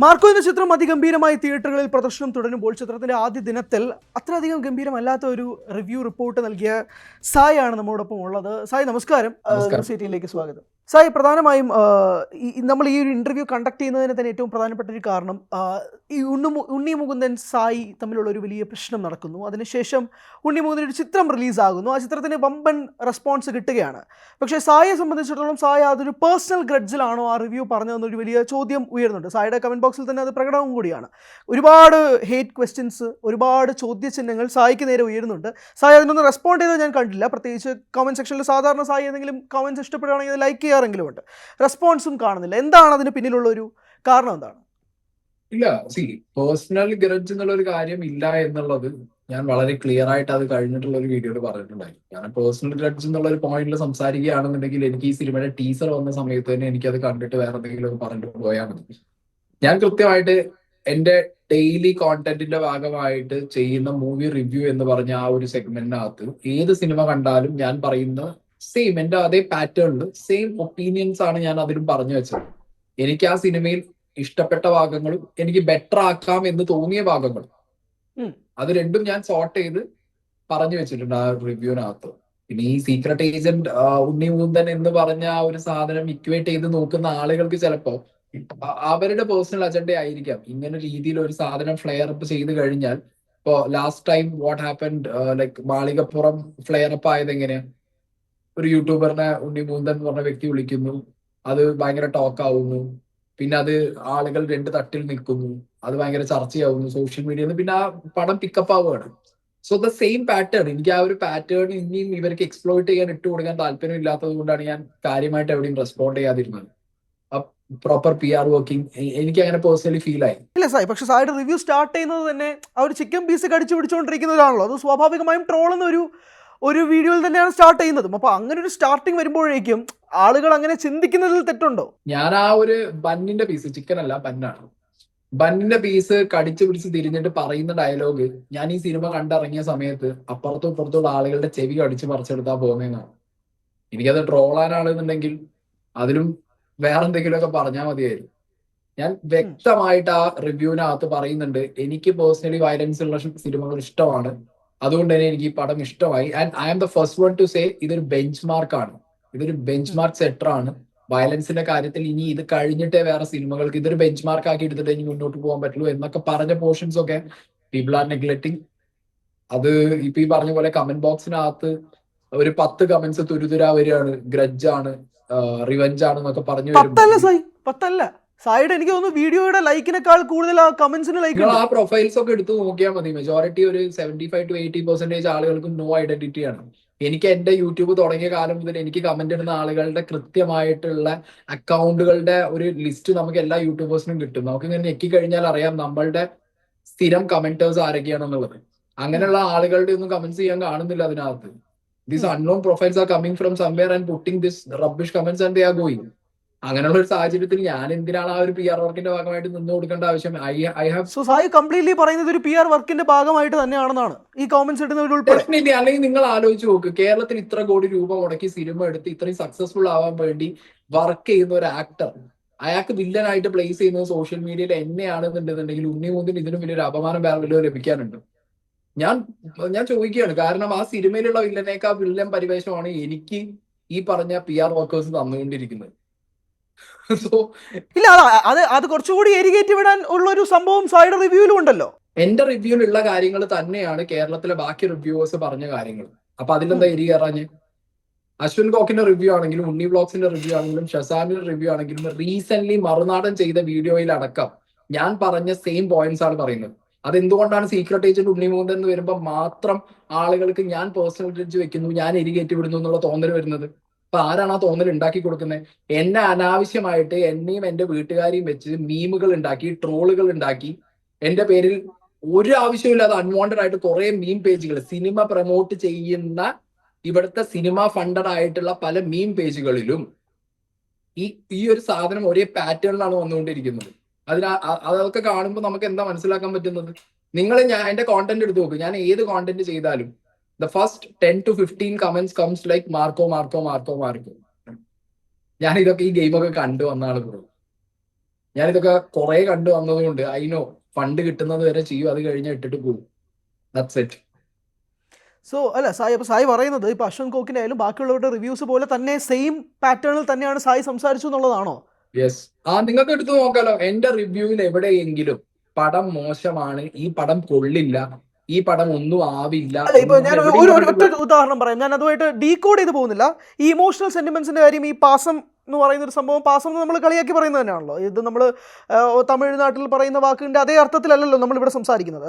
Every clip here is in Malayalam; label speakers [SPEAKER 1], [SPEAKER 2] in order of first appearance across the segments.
[SPEAKER 1] മാർക്കോ എന്ന ചിത്രം അതിഗംഭീരമായി തിയേറ്ററുകളിൽ പ്രദർശനം തുടരുമ്പോൾ ചിത്രത്തിന്റെ ആദ്യ ദിനത്തിൽ അത്രയധികം ഗംഭീരമല്ലാത്ത ഒരു റിവ്യൂ റിപ്പോർട്ട് നൽകിയ സായ് ആണ് നമ്മോടൊപ്പം ഉള്ളത്. സായ് നമസ്കാരം, ന്യൂസ് 18ലേക്ക് സ്വാഗതം. സായ്, പ്രധാനമായും നമ്മൾ ഈ ഒരു ഇന്റർവ്യൂ കണ്ടക്ട് ചെയ്യുന്നതിന് തന്നെ ഏറ്റവും പ്രധാനപ്പെട്ട ഒരു കാരണം ഈ ഉണ്ണി മുകുന്ദൻ സായി തമ്മിലുള്ള ഒരു വലിയ പ്രശ്നം നടക്കുന്നു. അതിനുശേഷം ഉണ്ണി മുകുന്ദൻ ഒരു ചിത്രം റിലീസാകുന്നു. ആ ചിത്രത്തിന് വമ്പൻ റെസ്പോൺസ് കിട്ടുകയാണ്. പക്ഷേ സായിയെ സംബന്ധിച്ചിടത്തോളം സായി അതൊരു പേഴ്സണൽ ഗ്രഡ്ജിലാണോ ആ റിവ്യൂ പറഞ്ഞതെന്നൊരു വലിയ ചോദ്യം ഉയരുന്നുണ്ട്. സായിയുടെ കമന്റ് ബോക്സിൽ തന്നെ അത് പ്രകടവും കൂടിയാണ്. ഒരുപാട് ഹേറ്റ് ക്വസ്റ്റ്യൻസ്, ഒരുപാട് ചോദ്യചിഹ്നങ്ങൾ സായിക്ക് നേരെ ഉയരുന്നുണ്ട്. സായി അതിനൊന്നും റെസ്പോണ്ട് ചെയ്തത് ഞാൻ കണ്ടില്ല. പ്രത്യേകിച്ച് കമന്റ് സെക്ഷനിൽ സാധാരണ സായി ഏതെങ്കിലും കമന്റ്സ് ഇഷ്ടപ്പെടുകയാണെങ്കിൽ അത് ലൈക്ക് ചെയ്യാറെങ്കിലും ഉണ്ട്. റെസ്പോൺസും കാണുന്നില്ല. എന്താണ് അതിന് പിന്നിലുള്ള ഒരു കാരണം? എന്താണ്?
[SPEAKER 2] ഇല്ല, പേഴ്സണൽ ഗ്രഡ്ജ് എന്നുള്ള ഒരു കാര്യം ഇല്ല എന്നുള്ളത് ഞാൻ വളരെ ക്ലിയർ ആയിട്ട് അത് കഴിഞ്ഞിട്ടുള്ള ഒരു വീഡിയോയിൽ പറഞ്ഞിട്ടുണ്ടായി. കാരണം പേഴ്സണൽ ഗ്രഡ്ജ് എന്നുള്ള ഒരു പോയിന്റിൽ സംസാരിക്കുകയാണെന്നുണ്ടെങ്കിൽ എനിക്ക് ഈ സിനിമയുടെ ടീസർ വന്ന സമയത്ത് തന്നെ എനിക്കത് കണ്ടിട്ട് വേറെ എന്തെങ്കിലും പറഞ്ഞിട്ട് പോയാൽ മതി. ഞാൻ കൃത്യമായിട്ട് എന്റെ ഡെയിലി കോണ്ടന്റിന്റെ ഭാഗമായിട്ട് ചെയ്യുന്ന മൂവി റിവ്യൂ എന്ന് പറഞ്ഞ ആ ഒരു സെഗ്മെന്റിനകത്ത് ഏത് സിനിമ കണ്ടാലും ഞാൻ പറയുന്ന സെയിം എന്റെ അതേ പാറ്റേണിൽ സെയിം ഒപ്പീനിയൻസ് ആണ് ഞാൻ അതിലും പറഞ്ഞു വെച്ചത്. എനിക്ക് ആ സിനിമയിൽ ഇഷ്ടപ്പെട്ട ഭാഗങ്ങളും എനിക്ക് ബെറ്റർ ആക്കാം എന്ന് തോന്നിയ ഭാഗങ്ങളും അത് രണ്ടും ഞാൻ സോർട്ട് ചെയ്ത് പറഞ്ഞു വെച്ചിട്ടുണ്ട് ആ റിവ്യൂവിനകത്ത്. പിന്നെ ഈ സീക്രട്ട് ഏജന്റ് ഉണ്ണി മുകുന്ദൻ എന്ന് പറഞ്ഞ ആ ഒരു സാധനം ഇക്വേറ്റ് ചെയ്ത് നോക്കുന്ന ആളുകൾക്ക് ചിലപ്പോ അവരുടെ പേഴ്സണൽ അജണ്ട ആയിരിക്കാം ഇങ്ങനെ രീതിയിൽ ഒരു സാധനം ഫ്ലെയർ അപ്പ് ചെയ്ത് കഴിഞ്ഞാൽ. ഇപ്പോ last time what happened, like Malikappuram flare up ആയത് എങ്ങനെയാ? ഒരു യൂട്യൂബറിനെ ഉണ്ണി മുകുന്ദൻ എന്ന് പറഞ്ഞ വ്യക്തി വിളിക്കുന്നു, അത് ഭയങ്കര ടോക്ക് ആവുന്നു, പിന്നെ അത് ആളുകൾ രണ്ട് തട്ടിൽ നിൽക്കുന്നു, അത് ഭയങ്കര ചർച്ചയാവുന്നു സോഷ്യൽ മീഡിയയിൽ, പിന്നെ ആ പടം പിക്കപ്പ് ആവുകയാണ്. സോ ദ സെയിം പാറ്റേൺ, എനിക്ക് ആ ഒരു പാറ്റേൺ ഇനിയും ഇവർക്ക് എക്സ്പ്ലോയിറ്റ് ചെയ്യാൻ ഇട്ട് കൊടുക്കാൻ താല്പര്യം ഇല്ലാത്തത് കൊണ്ടാണ് ഞാൻ കാര്യമായിട്ട് എവിടെയും റെസ്പോണ്ട് ചെയ്യാതിരുന്നത്. പ്രോപ്പർ PR വർക്കിംഗ് എനിക്ക് അങ്ങനെ പേഴ്സണലി ഫീൽ ആയി.
[SPEAKER 1] ഇല്ല സായി, പക്ഷെ സായിയുടെ റിവ്യൂ സ്റ്റാർട്ട് ചെയ്യുന്നത് തന്നെ ആ ഒരു ചിക്കൻ പീസ് കടിച്ചു പിടിച്ചുകൊണ്ടിരിക്കുന്നതാണല്ലോ. അത് സ്വാഭാവികമായും ട്രോളുന്ന ഒരു വീഡിയോയിൽ തന്നെയാണ് സ്റ്റാർട്ട് ചെയ്യുന്നതും. അപ്പൊ അങ്ങനെ ഒരു സ്റ്റാർട്ടിങ് വരുമ്പോഴേക്കും ആളുകൾ അങ്ങനെ ചിന്തിക്കുന്നതിൽ തെറ്റുണ്ടോ?
[SPEAKER 2] ഞാൻ ആ ഒരു ബന്നിന്റെ പീസ്, ചിക്കൻ അല്ല ബന്നാണ്, ബന്നിന്റെ പീസ് കടിച്ചു പിടിച്ച് തിരിഞ്ഞിട്ട് പറയുന്ന ഡയലോഗ് ഞാൻ ഈ സിനിമ കണ്ടിറങ്ങിയ സമയത്ത് അപ്പുറത്തും ഇപ്പുറത്തുള്ള ആളുകളുടെ ചെവി കടിച്ച് പറിച്ചെടുത്താൽ പോകുന്നതെന്നാണ്. എനിക്കത് ട്രോളാനാണെന്നുണ്ടെങ്കിൽ അതിലും വേറെ എന്തെങ്കിലുമൊക്കെ പറഞ്ഞാൽ മതിയായിരുന്നു. ഞാൻ വ്യക്തമായിട്ട് ആ റിവ്യൂവിനകത്ത് പറയുന്നുണ്ട്, എനിക്ക് പേഴ്സണലി വയലൻസ് ഉള്ള സിനിമകൾ ഇഷ്ടമാണ്, അതുകൊണ്ട് തന്നെ എനിക്ക് ഈ പടം ഇഷ്ടമായി. And I am the first one to say ഇതൊരു ബെഞ്ച് മാർക്കാണ്, ഇതൊരു ബെഞ്ച് മാർക്ക് സെറ്റർ ആണ് വയലൻസിന്റെ കാര്യത്തിൽ. ഇനി ഇത് കഴിഞ്ഞിട്ടേ വേറെ സിനിമകൾക്ക് ഇതൊരു ബെഞ്ച് മാർക്ക് ആക്കി എടുത്തിട്ട് ഇനി മുന്നോട്ട് പോകാൻ പറ്റുള്ളൂ എന്നൊക്കെ പറഞ്ഞ പോർഷൻസ് ഒക്കെ പീപ്പിൾ ആർ നെഗ്ലക്റ്റിംഗ്. അത് ഇപ്പൊ ഈ പറഞ്ഞ പോലെ കമന്റ് ബോക്സിനകത്ത് ഒരു 10 കമന്റ്സ് തുരുതുരാ വരികയാണ്, ഗ്രഡ്ജ് ആണ്, റിവെഞ്ച് ആണ് എന്നൊക്കെ പറഞ്ഞു
[SPEAKER 1] പത്തല്ല സായിയുടെ, എനിക്ക് തോന്നുന്നു വീഡിയോയുടെ ലൈക്കിനേക്കാൾ കൂടുതൽ ആ കമന്റ്സിന് ലൈക്ക്.
[SPEAKER 2] നിങ്ങൾ ആ പ്രൊഫൈൽസ് ഒക്കെ എടുത്ത് നോക്കിയാൽ മതി. മെജോറിറ്റി ഒരു 75 to 80% ആളുകൾക്ക് നോ ഐഡന്റിറ്റി ആണ്. എനിക്ക് എന്റെ യൂട്യൂബ് തുടങ്ങിയ കാലം മുതൽ എനിക്ക് കമന്റ് ഇടുന്ന ആളുകളുടെ കൃത്യമായിട്ടുള്ള അക്കൗണ്ടുകളുടെ ഒരു ലിസ്റ്റ് നമുക്ക് എല്ലാ യൂട്യൂബേഴ്സിനും കിട്ടും. നമുക്ക് ഇങ്ങനെ ഞെക്കി കഴിഞ്ഞാൽ അറിയാം നമ്മളുടെ സ്ഥിരം കമന്റേഴ്സ് ആരൊക്കെയാണെന്നുള്ളത്. അങ്ങനെയുള്ള ആളുകളുടെ ഒന്നും കമന്റ്സ് ചെയ്യാൻ കാണുന്നില്ല അതിനകത്ത്. These unknown profiles are coming from somewhere and putting this rubbish comments and they are going. അങ്ങനെയുള്ള ഒരു സാഹചര്യത്തിൽ ഞാൻ എന്തിനാണ് ആ ഒരു PR വർക്കിന്റെ ഭാഗമായിട്ട് നിന്ന് കൊടുക്കേണ്ട ആവശ്യം? I have.
[SPEAKER 1] So Sai completely പറയുന്നത് ഒരു PR വർക്കിന്റെ ഭാഗമായിട്ട് തന്നെയാണെന്നാണ് ഈ കോമന്റ്സ് ഇടുന്നവരുൾപ്പെടെ.
[SPEAKER 2] അല്ലെങ്കിൽ നിങ്ങൾ ആലോചിച്ച് നോക്ക്, കേരളത്തിൽ ഇത്ര കോടി രൂപ മുടക്കി സിനിമ എടുത്ത് ഇത്രയും സക്സസ്ഫുൾ ആവാൻ വേണ്ടി വർക്ക് ചെയ്യുന്ന ഒരു ആക്ടർ, അയാൾക്ക് വില്ലനായിട്ട് പ്ലേസ് ചെയ്യുന്നത് സോഷ്യൽ മീഡിയയിൽ എന്നെയാണെന്നുണ്ടെന്നുണ്ടെങ്കിൽ ഉണ്ണി മുകുന്ദൻ ഇതിനും വലിയൊരു അപമാനം വേറെ വല്ലതും ലഭിക്കാനുണ്ട്? ഞാൻ ചോദിക്കുകയാണ്. കാരണം ആ സിനിമയിലുള്ള വില്ലനേക്കാൾ വില്ലൻ പരിവേഷമാണ് എനിക്ക് ഈ പറഞ്ഞ PR വർക്കേഴ്സ് തന്നുകൊണ്ടിരിക്കുന്നത്.
[SPEAKER 1] ഇല്ല, അത് കുറച്ചുകൂടി എരികേറ്റി വിടാൻ ഉള്ള ഒരു സംഭവം സായിയുടെ റിവ്യൂവിലും ഉണ്ടല്ലോ.
[SPEAKER 2] എന്റെ റിവ്യൂവിലുള്ള കാര്യങ്ങൾ തന്നെയാണ് കേരളത്തിലെ ബാക്കി റിവ്യൂവേഴ്സ് പറഞ്ഞ കാര്യങ്ങൾ. അപ്പൊ അതിലെന്താ എരി കയറാഞ്ഞ്? അശ്വിൻ കോക്കിന്റെ റിവ്യൂ ആണെങ്കിലും ഉണ്ണി വ്ളോഗ്സിന്റെ റിവ്യൂ ആണെങ്കിലും ഷസാനിന്റെ റിവ്യൂ ആണെങ്കിലും റീസെന്റ് മറുനാടൻ ചെയ്ത വീഡിയോയിൽ അടക്കം ഞാൻ പറഞ്ഞ സെയിം പോയിന്റ്സ് ആണ് പറയുന്നത്. അതെന്തുകൊണ്ടാണ് സീക്രട്ട് ഏജന്റ് ഉണ്ണി മുകുന്ദൻ എന്ന് വരുമ്പോൾ മാത്രം ആളുകൾക്ക് ഞാൻ പേഴ്സണൽ ഗ്രഡ്ജ് വെക്കുന്നു, ഞാൻ എരികേറ്റി വിടുന്നു എന്നുള്ള തോന്നൽ വരുന്നത്? അപ്പൊ ആരാണ് ആ തോന്നൽ ഉണ്ടാക്കി കൊടുക്കുന്നത്? എന്നെ അനാവശ്യമായിട്ട് എന്നെയും എന്റെ വീട്ടുകാരെയും വെച്ച് മീമുകൾ ഉണ്ടാക്കി, ട്രോളുകൾ ഉണ്ടാക്കി, എന്റെ പേരിൽ ഒരു ആവശ്യമില്ലാതെ അൺവാണ്ടഡ് ആയിട്ട് കുറെ മീം പേജുകൾ, സിനിമ പ്രൊമോട്ട് ചെയ്യുന്ന ഇവിടുത്തെ സിനിമ ഫണ്ടഡ് ആയിട്ടുള്ള പല മീം പേജുകളിലും ഈ ഒരു സാധനം ഒരേ പാറ്റേണിലാണ് വന്നുകൊണ്ടിരിക്കുന്നത്. അതൊക്കെ കാണുമ്പോൾ നമുക്ക് എന്താ മനസ്സിലാക്കാൻ പറ്റുന്നത്? ഞാൻ എന്റെ കോണ്ടന്റ് എടുത്ത് നോക്കും, ഞാൻ ഏത് കോണ്ടന്റ് ചെയ്താലും the first 10 to 15 comments comes like Marco. ഞാൻ ഇതൊക്കെ ഈ ഗെയിമൊക്കെ കണ്ടു വന്നാണ് ബ്രോ. ഞാനിതൊക്കെ കുറെ കണ്ടു വന്നതുകൊണ്ട് നോ ഫണ്ട് കിട്ടുന്നത് വരെ ചെയ്യും, അത് കഴിഞ്ഞ് ഇട്ടിട്ട് പോകും. That's it.
[SPEAKER 1] സോ അല്ല സായി, അപ്പോൾ സായി പറയുന്നത് ഇപ്പോൾ അശ്വന്ത് കോക്കിൻ്റെ ആയാലും ബാക്കിയുള്ളവരുടെ റിവ്യൂസ് പോലെ തന്നെ സെയിം പാറ്റേണിൽ തന്നെയാണ് സായി സംസാരിച്ചു എന്നുള്ളതാണോ?
[SPEAKER 2] യെസ്. നിങ്ങൾക്ക് എടുത്തു നോക്കാലോ, എന്റെ റിവ്യൂവിൽ എവിടെയെങ്കിലും പടം മോശമാണ്, ഈ പടം കൊള്ളില്ല, ഈ പടം ഒന്നും ആവില്ല
[SPEAKER 1] അല്ല, ഇപ്പോൾ ഞാൻ
[SPEAKER 2] എവിടെയും
[SPEAKER 1] ഒരു ഒറ്റ
[SPEAKER 2] പറഞ്ഞിട്ടുള്ള
[SPEAKER 1] ഉദാഹരണം പറയാം, ഞാൻ അതുമായിട്ട് ഡീകോഡ് ചെയ്ത് പോകുന്നില്ല. ഈ ഇമോഷണൽ സെന്റിമെന്റ്സിന്റെ കാര്യം, ഈ പാസം എന്ന് പറയുന്ന ഒരു സംഭവം, പാസം എന്ന് നമ്മൾ കളിയാക്കി പറയുന്നത് തന്നെയാണല്ലോ. ഇത് നമ്മൾ തമിഴ്നാട്ടിൽ പറയുന്ന വാക്കിന്റെ അതേ അർത്ഥത്തിലല്ലല്ലോ നമ്മളിവിടെ സംസാരിക്കുന്നത്.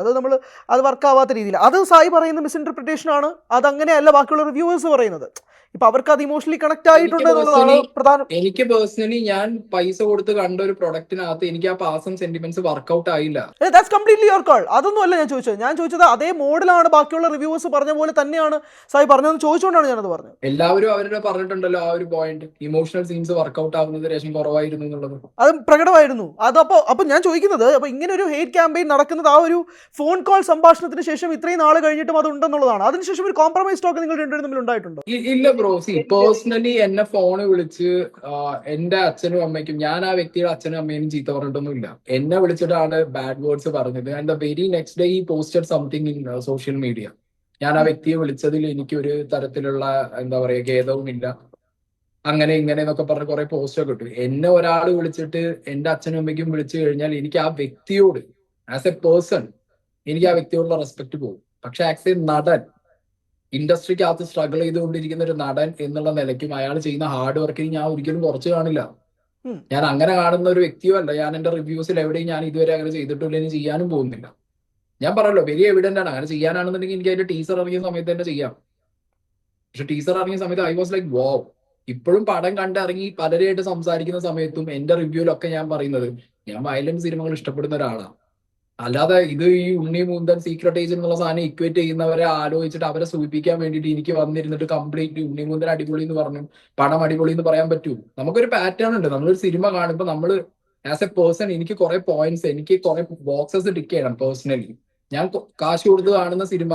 [SPEAKER 1] അത് വർക്കാവാത്ത രീതിയിൽ, അത് സായി പറയുന്ന മിസ്ഇന്റർപ്രിട്ടേഷൻ ആണ്. അതങ്ങനെയല്ല ബാക്കിയുള്ള റിവ്യൂവേഴ്സ് പറയുന്നത്. ഇപ്പൊ അവർക്ക് അത് ഇമോഷണലി കണക്ട് ആയിട്ടുണ്ട് എന്നുള്ളതാണ് പ്രധാനം.
[SPEAKER 2] എനിക്ക് പേഴ്സണലി ഞാൻ പൈസ കൊടുത്ത് കണ്ട ഒരു പ്രൊഡക്റ്റിനകത്ത് എനിക്ക് ആ പാസം സെന്റിമെന്റ്സ് വർക്ക്ഔട്ട് ആയില്ല.
[SPEAKER 1] That's completely your call. അതൊന്നും അല്ല ഞാൻ ചോദിച്ചത് അതേ മോഡലാണ് ബാക്കിയുള്ള റിവ്യൂവേഴ്സ് പറഞ്ഞ പോലെ തന്നെയാണ് സായി പറഞ്ഞതെന്ന് ചോദിച്ചുകൊണ്ടാണ് ഞാനത് പറഞ്ഞത്.
[SPEAKER 2] എല്ലാവരും അവരുടെ പറഞ്ഞിട്ടുണ്ടല്ലോ ആ ഒരു പോയിന്റ്, ഇമോഷണൽ സീൻസ് വർക്ക്ഔട്ട് ആവുന്നത് രേഷം കുറവായിരുന്നു എന്നുള്ളത്.
[SPEAKER 1] അത് പ്രകടമായിരുന്നു. അപ്പൊ ഞാൻ ചോദിക്കുന്നത്, അപ്പൊ ഇങ്ങനെ ഒരു ഹേറ്റ് ക്യാമ്പയിൻ നടക്കുന്നത് ആ ഒരു ഫോൺ കോൾ സംഭാഷണത്തിന് ശേഷം ഇത്രയും നാൾ കഴിഞ്ഞിട്ടും അത് ഉണ്ടെന്നുള്ളതാണ്. അതിനുശേഷം ഒരു കോംപ്രമൈസ് ടോക്ക് നിങ്ങൾ രണ്ടുപേരും തമ്മിൽ ഉണ്ടായിട്ടുണ്ടോ?
[SPEAKER 2] ഇല്ല ബ്രോ. പേഴ്സണലി എന്നെ ഫോണ് വിളിച്ച് എന്റെ അച്ഛനും അമ്മയ്ക്കും, ഞാൻ ആ വ്യക്തിയുടെ അച്ഛനും അമ്മയും ചീത്ത പറഞ്ഞിട്ടൊന്നും ഇല്ല, എന്നെ വിളിച്ചിട്ടാണ് ബാഡ് വേർഡ്സ് പറഞ്ഞത്. And the very next day he posted something in social media. ഞാൻ ആ വ്യക്തിയെ വിളിച്ചതിൽ എനിക്ക് ഒരു തരത്തിലുള്ള എന്താ പറയുക ഖേദവും ഇല്ല, അങ്ങനെ ഇങ്ങനെ എന്നൊക്കെ പറഞ്ഞ് കുറെ പോസ്റ്റൊക്കെ ഇട്ടു. എന്നെ ഒരാൾ വിളിച്ചിട്ട് എന്റെ അച്ഛനും അമ്മയ്ക്കും വിളിച്ചു കഴിഞ്ഞാൽ എനിക്ക് ആ വ്യക്തിയോട് ആസ് എ പേഴ്സൺ എനിക്ക് ആ വ്യക്തിയോടുള്ള റെസ്പെക്ട് പോകും. പക്ഷെ ആസ് എ നടൻ, ഇൻഡസ്ട്രിക്കകത്ത് സ്ട്രഗിൾ ചെയ്തുകൊണ്ടിരിക്കുന്ന ഒരു നടൻ എന്നുള്ള നിലയ്ക്കും അയാൾ ചെയ്യുന്ന ഹാർഡ് വർക്കിന് ഞാൻ ഒരിക്കലും കുറച്ച് കാണില്ല. ഞാൻ അങ്ങനെ കാണുന്ന ഒരു വ്യക്തിയോ അല്ല. ഞാൻ എന്റെ റിവ്യൂസിൽ എവിടെയും ഞാൻ ഇതുവരെ അങ്ങനെ ചെയ്തിട്ടില്ല, ഇനി ചെയ്യാനും പോകുന്നില്ല. ഞാൻ പറയല്ലോ, വെരി എവിഡന്റ് ആണ്. അങ്ങനെ ചെയ്യാനാണെന്നുണ്ടെങ്കിൽ എനിക്ക് അതിന്റെ ടീസർ ഇറങ്ങിയ സമയത്ത് തന്നെ ചെയ്യാം. പക്ഷെ ടീസർ ഇറങ്ങിയ സമയത്ത് ഐ വാസ് ലൈക്ക് വാവ്. ഇപ്പോഴും പടം കണ്ടിറങ്ങി പലരായിട്ട് സംസാരിക്കുന്ന സമയത്തും എന്റെ റിവ്യൂലൊക്കെ ഞാൻ പറയുന്നത് ഞാൻ വയലന്റ് സിനിമകൾ ഇഷ്ടപ്പെടുന്ന ഒരാളാണ്. അല്ലാതെ ഇത് ഈ ഉണ്ണി മൂന്തൻ സീക്രട്ട് ഏജന്റ് എന്നുള്ള സാധനം ഇക്വേറ്റ് ചെയ്യുന്നവരെ ആലോചിച്ചിട്ട് അവരെ സൂചിപ്പിക്കാൻ വേണ്ടിയിട്ട് എനിക്ക് വന്നിരുന്നിട്ട് കംപ്ലീറ്റ് ഉണ്ണി മൂന്തൻ അടിപൊളി എന്ന് പറഞ്ഞു പടം അടിപൊളി എന്ന് പറയാൻ പറ്റൂ? നമുക്കൊരു പാറ്റേൺ ഉണ്ട്. നമ്മളൊരു സിനിമ കാണുമ്പോൾ നമ്മൾ ആസ് എ പേഴ്സൺ എനിക്ക് കുറെ പോയിന്റ്സ്, എനിക്ക് കുറെ ബോക്സസ് ടിക്ക് ചെയ്യണം. പേഴ്സണലി ഞാൻ കാശ് കൊടുത്ത് കാണുന്ന സിനിമ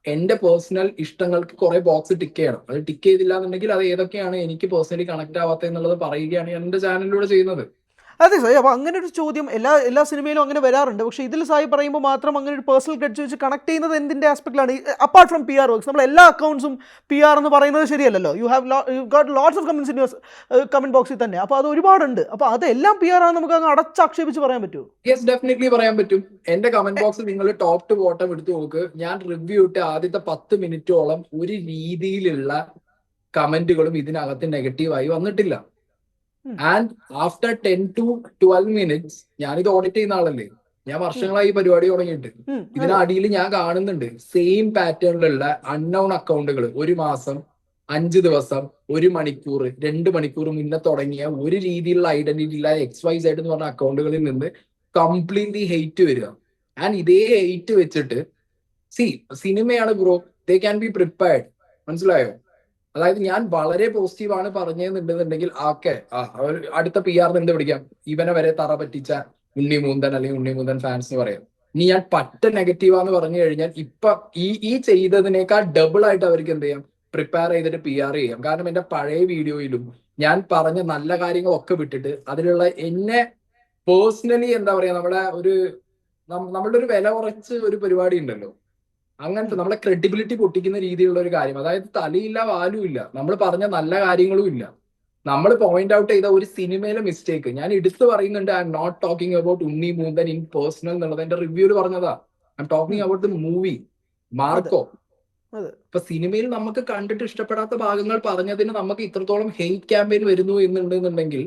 [SPEAKER 2] എന്റെ പേഴ്സണൽ ഇഷ്ടങ്ങൾക്ക് കുറെ ബോക്സ് ടിക്ക് ചെയ്യണം. അത് ടിക്ക് ചെയ്തില്ല എന്നുണ്ടെങ്കിൽ അത് ഏതൊക്കെയാണ് എനിക്ക് പേഴ്സണലി കണക്ട് ആവാത്തത് എന്നുള്ളത് പറയുകയാണ് ഞാൻ എന്റെ ചാനലിലൂടെ ചെയ്യുന്നത്.
[SPEAKER 1] അതെ സായി, അപ്പോൾ അങ്ങനെ ഒരു ചോദ്യം എല്ലാ സിനിമയിലും അങ്ങനെ വരാറുണ്ട്. പക്ഷേ ഇതിൽ സായി പറയുമ്പോൾ മാത്രം അങ്ങനെ ഒരു പേഴ്സണൽ ഗ്രഡ്ജ് വെച്ച് കണക്ട് ചെയ്യുന്നത് എന്തിൻ്റെ ആസ്പെക്റ്റിലാണ്? അപ്പാർട്ട് ഫ്രം PR വർക്ക്സ്, നമ്മൾ എല്ലാ അക്കൗണ്ട്സും PR എന്ന് പറയുന്നത് ശരിയല്ലല്ലോ. You got lots of comments in your comment ബോക്സിൽ തന്നെ. അപ്പോൾ അത് ഒരുപാടുണ്ട്. അപ്പോൾ അതെല്ലാം PR ആണ് നമുക്ക് അങ്ങ് അടച്ചാക്ഷേപിച്ച് പറയാൻ പറ്റുമോ?
[SPEAKER 2] യെസ്, ഡെഫിനറ്റ്ലി പറയാൻ പറ്റും. എന്റെ കമന്റ് ബോക്സിൽ നിങ്ങൾ ടോപ്പ് ടു ബോട്ടം എടുത്തു നോക്ക്. ഞാൻ റിവ്യൂ ഇട്ട് ആദ്യത്തെ 10 മിനിറ്റോളം ഒരു രീതിയിലുള്ള കമന്റുകളും ഇതിനകത്ത് നെഗറ്റീവായി വന്നിട്ടില്ല. ആൻഡ് ആഫ്റ്റർ 10 to 12 minutes, ഞാനിത് ഓഡിറ്റ് ചെയ്യുന്ന ആളല്ലേ, ഞാൻ വർഷങ്ങളായി ഈ പരിപാടി തുടങ്ങിയിട്ട്. ഇതിനടിയിൽ ഞാൻ കാണുന്നുണ്ട് സെയിം പാറ്റേണിലുള്ള അൺനോൺ അക്കൗണ്ടുകൾ 1 മാസം, 5 ദിവസം, 1 മണിക്കൂർ, 2 മണിക്കൂർ മുന്നേ തുടങ്ങിയ ഒരു രീതിയിലുള്ള ഐഡന്റിറ്റി ഇല്ല XYZ എന്ന് പറഞ്ഞ അക്കൗണ്ടുകളിൽ നിന്ന് കംപ്ലീറ്റ്ലി ഹെയ്റ്റ് വരിക. ആൻഡ് ഇതേ ഹെയ്റ്റ് വെച്ചിട്ട് സിനിമയാണ് bro, they can be prepared. മനസ്സിലായോ? അതായത് ഞാൻ വളരെ പോസിറ്റീവ് ആണ് പറഞ്ഞതെന്നുണ്ടെന്നുണ്ടെങ്കിൽ അടുത്ത PR എന്ത് പിടിക്കാം, ഇവനെ വരെ തറ പറ്റിച്ച ഉണ്ണി മൂന്തൻ അല്ലെങ്കിൽ ഉണ്ണി മൂന്തൻ ഫാൻസ് എന്ന് പറയാം. ഇനി ഞാൻ പറ്റ നെഗറ്റീവാന്ന് പറഞ്ഞു കഴിഞ്ഞാൽ ഇപ്പൊ ഈ ചെയ്തതിനേക്കാൾ ഡബിൾ ആയിട്ട് അവർക്ക് എന്ത് ചെയ്യാം, പ്രിപ്പയർ ചെയ്തിട്ട് PR ചെയ്യാം. കാരണം എന്റെ പഴയ വീഡിയോയിലും ഞാൻ പറഞ്ഞ നല്ല കാര്യങ്ങളൊക്കെ വിട്ടിട്ട് അതിലുള്ള എന്നെ പേഴ്സണലി എന്താ പറയാ, നമ്മളുടെ ഒരു വില കുറച്ച് ഒരു പരിപാടി ഉണ്ടല്ലോ, അങ്ങനത്തെ നമ്മളെ ക്രെഡിബിലിറ്റി പൊട്ടിക്കുന്ന രീതിയിലുള്ള ഒരു കാര്യം. അതായത് തലയില്ല വാലും ഇല്ല, നമ്മൾ പറഞ്ഞ നല്ല കാര്യങ്ങളും ഇല്ല, നമ്മൾ പോയിന്റ് ഔട്ട് ചെയ്ത ഒരു സിനിമയിലെ മിസ്റ്റേക്ക് ഞാൻ എടുത്തു പറയുന്നുണ്ട്. I am not talking about Unni Mukundan in personal എന്നുള്ളത് എന്റെ റിവ്യൂല് പറഞ്ഞതാ. I am talking about the movie Marco. ഇപ്പൊ സിനിമയിൽ നമുക്ക് കണ്ടിട്ട് ഇഷ്ടപ്പെടാത്ത ഭാഗങ്ങൾ പറഞ്ഞതിന് നമുക്ക് ഇത്രത്തോളം ഹെയ്റ്റ് ക്യാമ്പയിൻ വരുന്നു എന്നുണ്ടെന്നുണ്ടെങ്കിൽ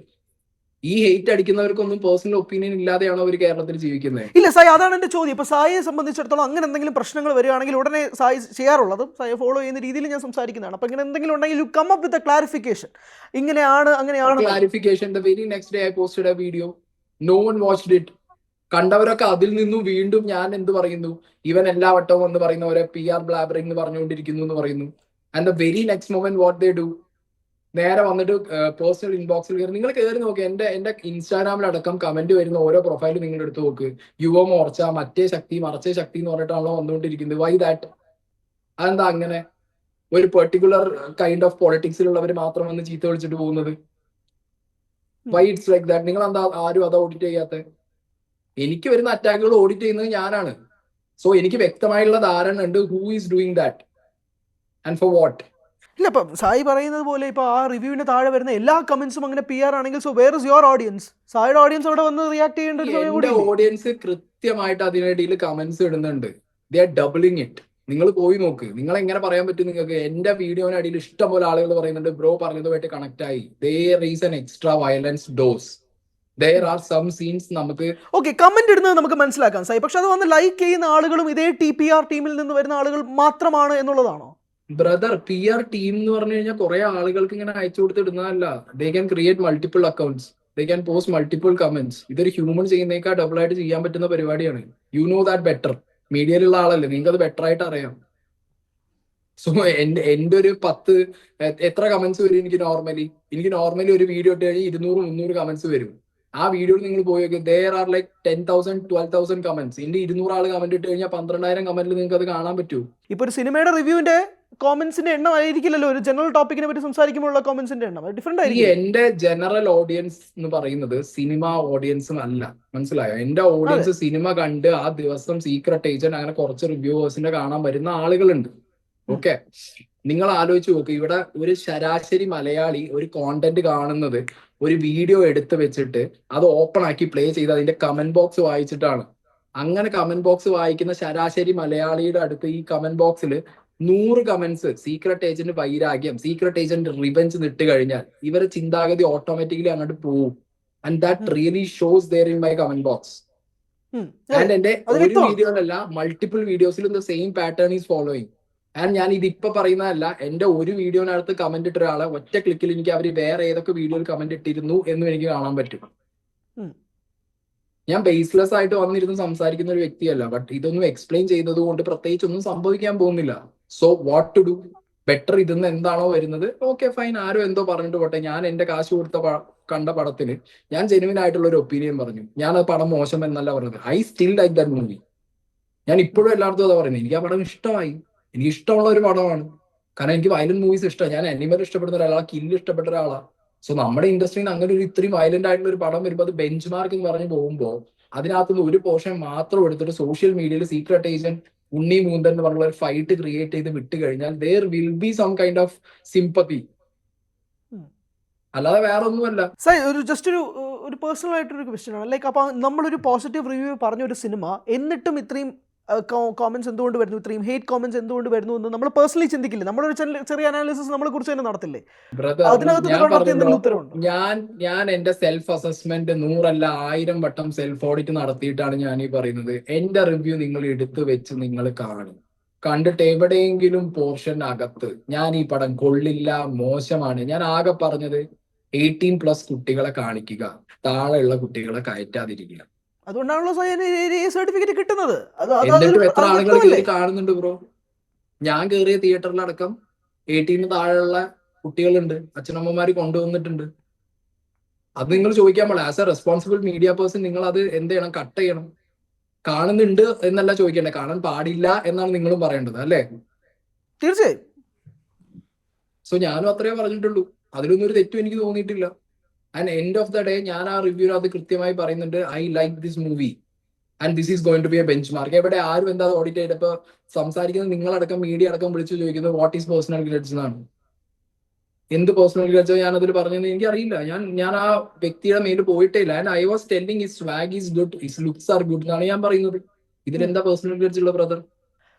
[SPEAKER 2] ഈ ഹെയ്റ്റ് അടിക്കുന്നവർക്കൊന്നും പേഴ്സണൽ ഒപ്പീനിയൻ ഇല്ലാതെയാണോ അവർ കേരളത്തിൽ ജീവിക്കുന്നത്?
[SPEAKER 1] ഇല്ല സായി, അതാണ് എന്റെ ചോദ്യം. ഇപ്പൊ സായിയെ സംബന്ധിച്ചിടത്തോളം അങ്ങനെ എന്തെങ്കിലും പ്രശ്നങ്ങൾ വരികയാണെങ്കിൽ ഉടനെ സായി ചെയ്യാറുള്ളതും സായി ഫോളോ ചെയ്യുന്ന രീതിയിൽ ഞാൻ സംസാരിക്കുന്നതാണ്. അപ്പൊ ഇങ്ങനെ എന്തെങ്കിലും ഉണ്ടെങ്കിൽ you come up with a clarification. ഇങ്ങനെയാണ് അങ്ങനെയാണ്
[SPEAKER 2] clarification. The very next day I posted a video, no one watched it. കണ്ടവരൊക്കെ അതിൽ നിന്നും വീണ്ടും ഞാൻ എന്ത് പറയുന്നു, ഇവൻ എല്ലാ വട്ടവും എന്ന് പറയുന്നവരെ PR ബ്ലാബറിംഗ് എന്ന് പറഞ്ഞുകൊണ്ടിരിക്കുന്നു എന്ന് പറയുന്നു. And the very next moment what they do, നേരെ വന്നിട്ട് പേഴ്സണൽ ഇൻബോക്സിൽ കയറി നിങ്ങൾ കയറി നോക്കി. എന്റെ ഇൻസ്റ്റാഗ്രാമിലടക്കം കമന്റ് വരുന്ന ഓരോ പ്രൊഫൈലും നിങ്ങൾ എടുത്ത് നോക്ക്. യുവമോർച്ച, മറ്റേ ശക്തി, മറച്ചേ ശക്തി എന്ന് പറഞ്ഞിട്ടാണല്ലോ വന്നുകൊണ്ടിരിക്കുന്നത്. Why that? അതെന്താ അങ്ങനെ ഒരു പെർട്ടിക്കുലർ കൈൻഡ് ഓഫ് പൊളിറ്റിക്സിലുള്ളവർ മാത്രം വന്ന് ചീത്ത വിളിച്ചിട്ട് പോകുന്നത്? Why it's like that? നിങ്ങൾ എന്താ ആരും അത് ഓഡിറ്റ് ചെയ്യാത്ത? എനിക്ക് വരുന്ന അറ്റാക്കുകൾ ഓഡിറ്റ് ചെയ്യുന്നത് ഞാനാണ്. സോ എനിക്ക് വ്യക്തമായുള്ള ധാരണ ഉണ്ട് who is doing that and for what.
[SPEAKER 1] ഇല്ല, ഇപ്പം സായി പറയുന്നത് പോലെ ഇപ്പോൾ ആ റിവ്യൂവിന് താഴെ വരുന്ന എല്ലാ കമന്റ്സും അങ്ങനെ PR ആണെങ്കിൽ, so where is your audience? സായിയുടെ ഓഡിയൻസ് അവിടെ വന്ന് റിയാക്ട് ചെയ്യേണ്ട ഒരു സമയം കൂടി.
[SPEAKER 2] എന്റെ ഓഡിയൻസ് കൃത്യമായിട്ട് അതിനിടയിൽ കമന്റ്സ് ഇടുന്നുണ്ട്. They are doubling it. നിങ്ങൾ പോയി നോക്ക്. നിങ്ങൾ എങ്ങനെ പറയാൻ പറ്റും നിങ്ങൾക്ക്? എന്റെ വീഡിയോനടിയിൽ ഇഷ്ടംപോലെ ആളുകൾ പറയുന്നുണ്ട് ബ്രോ പറഞ്ഞതുമായിട്ട് കണക്ട് ആയി. There is an extra violence dose. There are some scenes. നമുക്ക്
[SPEAKER 1] ഓക്കെ, കമന്റ് ഇടുന്നത് നമുക്ക് മനസ്സിലാക്കാം സായി, പക്ഷെ അത് വന്ന് ലൈക്ക് ചെയ്യുന്ന ആളുകളും ഇതേ TPR ടീമിൽ നിന്ന് വരുന്ന ആളുകൾ മാത്രമാണ് എന്നുള്ളതാണോ?
[SPEAKER 2] ബ്രദർ, PR ടീം എന്ന് പറഞ്ഞു കഴിഞ്ഞാൽ കുറെ ആളുകൾക്ക് ഇങ്ങനെ അയച്ചു കൊടുത്തിടുന്നതല്ല. They can create multiple accounts, they can post multiple comments. ഇതൊരു ഹ്യൂമൻ ചെയ്യുന്നേക്കാൾ ഡബിൾ ആയിട്ട് ചെയ്യാൻ പറ്റുന്ന പരിപാടിയാണ്. You know that better. മീഡിയയിലുള്ള ആളല്ലേ, നിങ്ങൾക്ക് അത് ബെറ്റർ ആയിട്ട് അറിയാം. സോ എന്റെ ഒരു 10 എത്ര കമന്റ്സ് വരും എനിക്ക് നോർമലി ഒരു വീഡിയോ ഇട്ട് കഴിഞ്ഞാൽ 200-300 കമന്റ്സ് വരും. ആ വീഡിയോയിൽ നിങ്ങൾ പോയി നോക്കി, ദേർ ആർ ലൈക്ക് 10,000-12,000 കമന്റ്സ്. എന്റെ 200 ആൾ കമന്റ് ഇട്ട് കഴിഞ്ഞാൽ 12,000 കമന്റിൽ നിങ്ങൾക്ക് അത് കാണാൻ പറ്റൂ.
[SPEAKER 1] ഇപ്പൊ ഒരു സിനിമയുടെ റിവ്യൂവിന്റെ കോമന്റ്സിന്റെ എണ്ണം ആയിരിക്കില്ലല്ലോ ഒരു ജനറൽ ടോപ്പിക്കിനെ പറ്റി സംസാരിക്കുമ്പോഴുള്ള കോമന്റ്സിന്റെ എണ്ണം ഡിഫറെന്റ് ആയിരിക്കും.
[SPEAKER 2] എന്റെ ജനറൽ ഓഡിയൻസ് എന്ന് പറയുന്നത് സിനിമ ഓഡിയൻസും അല്ല, മനസ്സിലായോ? എന്റെ ഓഡിയൻസ് സിനിമ കണ്ട് ആ ദിവസം സീക്രട്ട് ഏജന്റ് അങ്ങനെ കുറച്ച് റിവ്യൂവേഴ്സിന്റെ കാണാൻ വരുന്ന ആളുകളുണ്ട്. ഓക്കെ, നിങ്ങൾ ആലോചിച്ച് നോക്ക്. ഇവിടെ ഒരു ശരാശരി മലയാളി ഒരു കോണ്ടന്റ് കാണുന്നത് ഒരു വീഡിയോ എടുത്ത് വെച്ചിട്ട് അത് ഓപ്പൺ ആക്കി പ്ലേ ചെയ്ത് അതിന്റെ കമന്റ് ബോക്സ് വായിച്ചിട്ടാണ്. അങ്ങനെ കമന്റ് ബോക്സ് വായിക്കുന്ന ശരാശരി മലയാളിയുടെ അടുത്ത് ഈ കമന്റ് ബോക്സിൽ 100 കമന്റ്സ് സീക്രട്ട് ഏജന്റ് വൈരാഗ്യം, സീക്രട്ട് ഏജന്റ് റിവെഞ്ച് നിട്ട് കഴിഞ്ഞാൽ ഇവരെ ചിന്താഗതി ഓട്ടോമാറ്റിക്കലി അങ്ങോട്ട് പോവും. And that really shows there in my comment box. And എന്റെ ഒരു വീഡിയോയിലല്ല, മൾട്ടിപ്പിൾ വീഡിയോസിലും the same pattern is following. And ഞാൻ ഇതിപ്പോ പറയുന്നതല്ല, എന്റെ ഒരു വീഡിയോനകത്ത് കമന്റ് ഇട്ട ഒരാളെ ഒറ്റ ക്ലിക്കിൽ എനിക്ക് അവർ വേറെ ഏതൊക്കെ വീഡിയോയിൽ കമന്റ് ഇട്ടിരുന്നു എന്നും എനിക്ക് കാണാൻ പറ്റും. ഞാൻ ബേസ്ലെസ് ആയിട്ട് വന്നിരുന്ന് സംസാരിക്കുന്ന ഒരു വ്യക്തിയല്ല. ബട്ട് ഇതൊന്നും എക്സ്പ്ലെയിൻ ചെയ്തത് കൊണ്ട് പ്രത്യേകിച്ച് ഒന്നും സംഭവിക്കാൻ പോകുന്നില്ല. So what to do? Better ഇതെന്ന് എന്താണോ വരുന്നത്, ഓക്കെ ഫൈൻ, ആരും എന്തോ പറഞ്ഞിട്ട് പോട്ടെ. ഞാൻ എന്റെ കാശ് കൊടുത്ത കണ്ട പടത്തിന് ഞാൻ ജെനുവിൻ ആയിട്ടുള്ള ഒരു ഒപ്പീനിയൻ പറഞ്ഞു. ഞാൻ ആ പടം മോശം എന്നല്ല പറഞ്ഞത്. I still like that movie. ഞാൻ ഇപ്പോഴും എല്ലായിടത്തും അതാ പറയുന്നത്. എനിക്ക് ആ പടം ഇഷ്ടമായി. എനിക്ക് ഇഷ്ടമുള്ള ഒരു പടമാണ്. കാരണം എനിക്ക് വയലന്റ് മൂവീസ് ഇഷ്ടമാണ്. ഞാൻ അനിമൽ ഇഷ്ടപ്പെടുന്ന ഒരാളാണ്, കില്ല് ഇഷ്ടപ്പെട്ട ഒരാളാണ്. സോ നമ്മുടെ ഇൻഡസ്ട്രിയിൽ നിന്ന് അങ്ങനെ ഒരു ഇത്രയും വയലന്റ് ആയിട്ടുള്ള ഒരു പടം വരുമ്പോൾ അത് ബെഞ്ച് മാർക്ക് എന്ന് പറഞ്ഞ് പോകുമ്പോൾ അതിനകത്തുനിന്ന് ഒരു പോർഷൻ മാത്രം എടുത്തിട്ട് സോഷ്യൽ മീഡിയയിൽ സീക്രട്ട് ഏജന്റ് ഉണ്ണി മൂന്തൻ എന്ന് പറഞ്ഞുള്ള ഒരു ഫൈറ്റ് ക്രിയേറ്റ് ചെയ്ത് വിട്ട് കഴിഞ്ഞാൽ there will be some kind of sympathy. അല്ലാതെ വേറെ ഒന്നുമല്ല.
[SPEAKER 1] ഒരു ജസ്റ്റ് ഒരു പേഴ്സണൽ ആയിട്ടൊരു ക്വസ്റ്റ്യൻ ആണ്. ലൈക്ക് അപ്പോൾ നമ്മളൊരു പോസിറ്റീവ് റിവ്യൂ പറഞ്ഞ ഒരു സിനിമ എന്നിട്ടും ഇത്രയും കോമന്റ്സ് എന്തുകൊണ്ട് വരുന്നു, ഇത്രയും ഹേറ്റ് കോമന്റ്സ് എന്തുകൊണ്ട് വരുന്നു എന്ന് നമ്മൾ പേഴ്സണലി ചിന്തിക്കില്ലേ? നമ്മളൊരു ചെറിയ അനാലിസിസ് നമ്മളെ കുറിച്ച് തന്നെ നടത്തില്ലേ?
[SPEAKER 2] ഞാൻ എന്റെ സെൽഫ് അസസ്മെന്റ് 100 അല്ല 1000 വട്ടം സെൽഫ് ഓഡിറ്റ് നടത്തിയിട്ടാണ് ഞാൻ ഈ പറയുന്നത്. എന്റെ റിവ്യൂ നിങ്ങൾ എടുത്തു വെച്ച് നിങ്ങൾ കാണും. കണ്ടിട്ട് എവിടെയെങ്കിലും പോർഷൻ അകത്ത് ഞാൻ ഈ പടം കൊള്ളില്ല, മോശമാണ്, ഞാൻ ആകെ പറഞ്ഞത് 18+ കുട്ടികളെ കാണിക്കുക, താഴെയുള്ള കുട്ടികളെ കയറ്റാതിരിക്കുക.
[SPEAKER 1] അതുകൊണ്ടാണല്ലോ സർട്ടിഫിക്കറ്റ് കിട്ടുന്നത്.
[SPEAKER 2] എന്നിട്ടും എത്ര ആളുകൾ കയറി കാണുന്നുണ്ട് ബ്രോ? ഞാൻ കയറിയ തിയേറ്ററിലടക്കം 18 താഴെയുള്ള കുട്ടികളുണ്ട്, അച്ഛനമ്മമാര് കൊണ്ടുവന്നിട്ടുണ്ട്. അത് നിങ്ങൾ ചോദിക്കാൻ പാടില്ല. As A responsible media person നിങ്ങൾ അത് എന്ത് ചെയ്യണം? കട്ട് ചെയ്യണം. കാണുന്നുണ്ട് എന്നല്ല ചോദിക്കേണ്ടത്, കാണാൻ പാടില്ല എന്നാണ് നിങ്ങളും പറയേണ്ടത്, അല്ലേ?
[SPEAKER 1] തീർച്ചയായും.
[SPEAKER 2] സോ ഞാനും അത്രേ പറഞ്ഞിട്ടുള്ളൂ. അതിലൊന്നും ഒരു തെറ്റും എനിക്ക് തോന്നിയിട്ടില്ല. And end of the day ഞാൻ ആ റിവ്യൂവിൽ അത് കൃത്യമായി പറയുന്നുണ്ട്. I like this movie and this is going to be a benchmark. എവിടെ ആരും എന്താ ഓഡിറ്റ് ചെയ്തപ്പോ സംസാരിക്കുന്നത് നിങ്ങളടക്കം മീഡിയ അടക്കം വിളിച്ചു ചോദിക്കുന്നത് വാട്ട് ഈസ് പേഴ്സണൽ ഗ്രഡ്ജ് എന്നാണ്. എന്ത് പേഴ്സണൽ ഗ്രഡ്ജോ ഞാൻ അതിൽ പറഞ്ഞത് എനിക്കറിയില്ല. ഞാൻ ആ വ്യക്തിയുടെ മേലിൽ പോയിട്ടേ ഇല്ല. And I was telling his swag is good, his looks are good എന്നാണ് ഞാൻ പറയുന്നത്. ഇതിലെന്താ പേഴ്സണൽ ഗ്രഡ്ജ് ഉള്ള ബ്രദർ?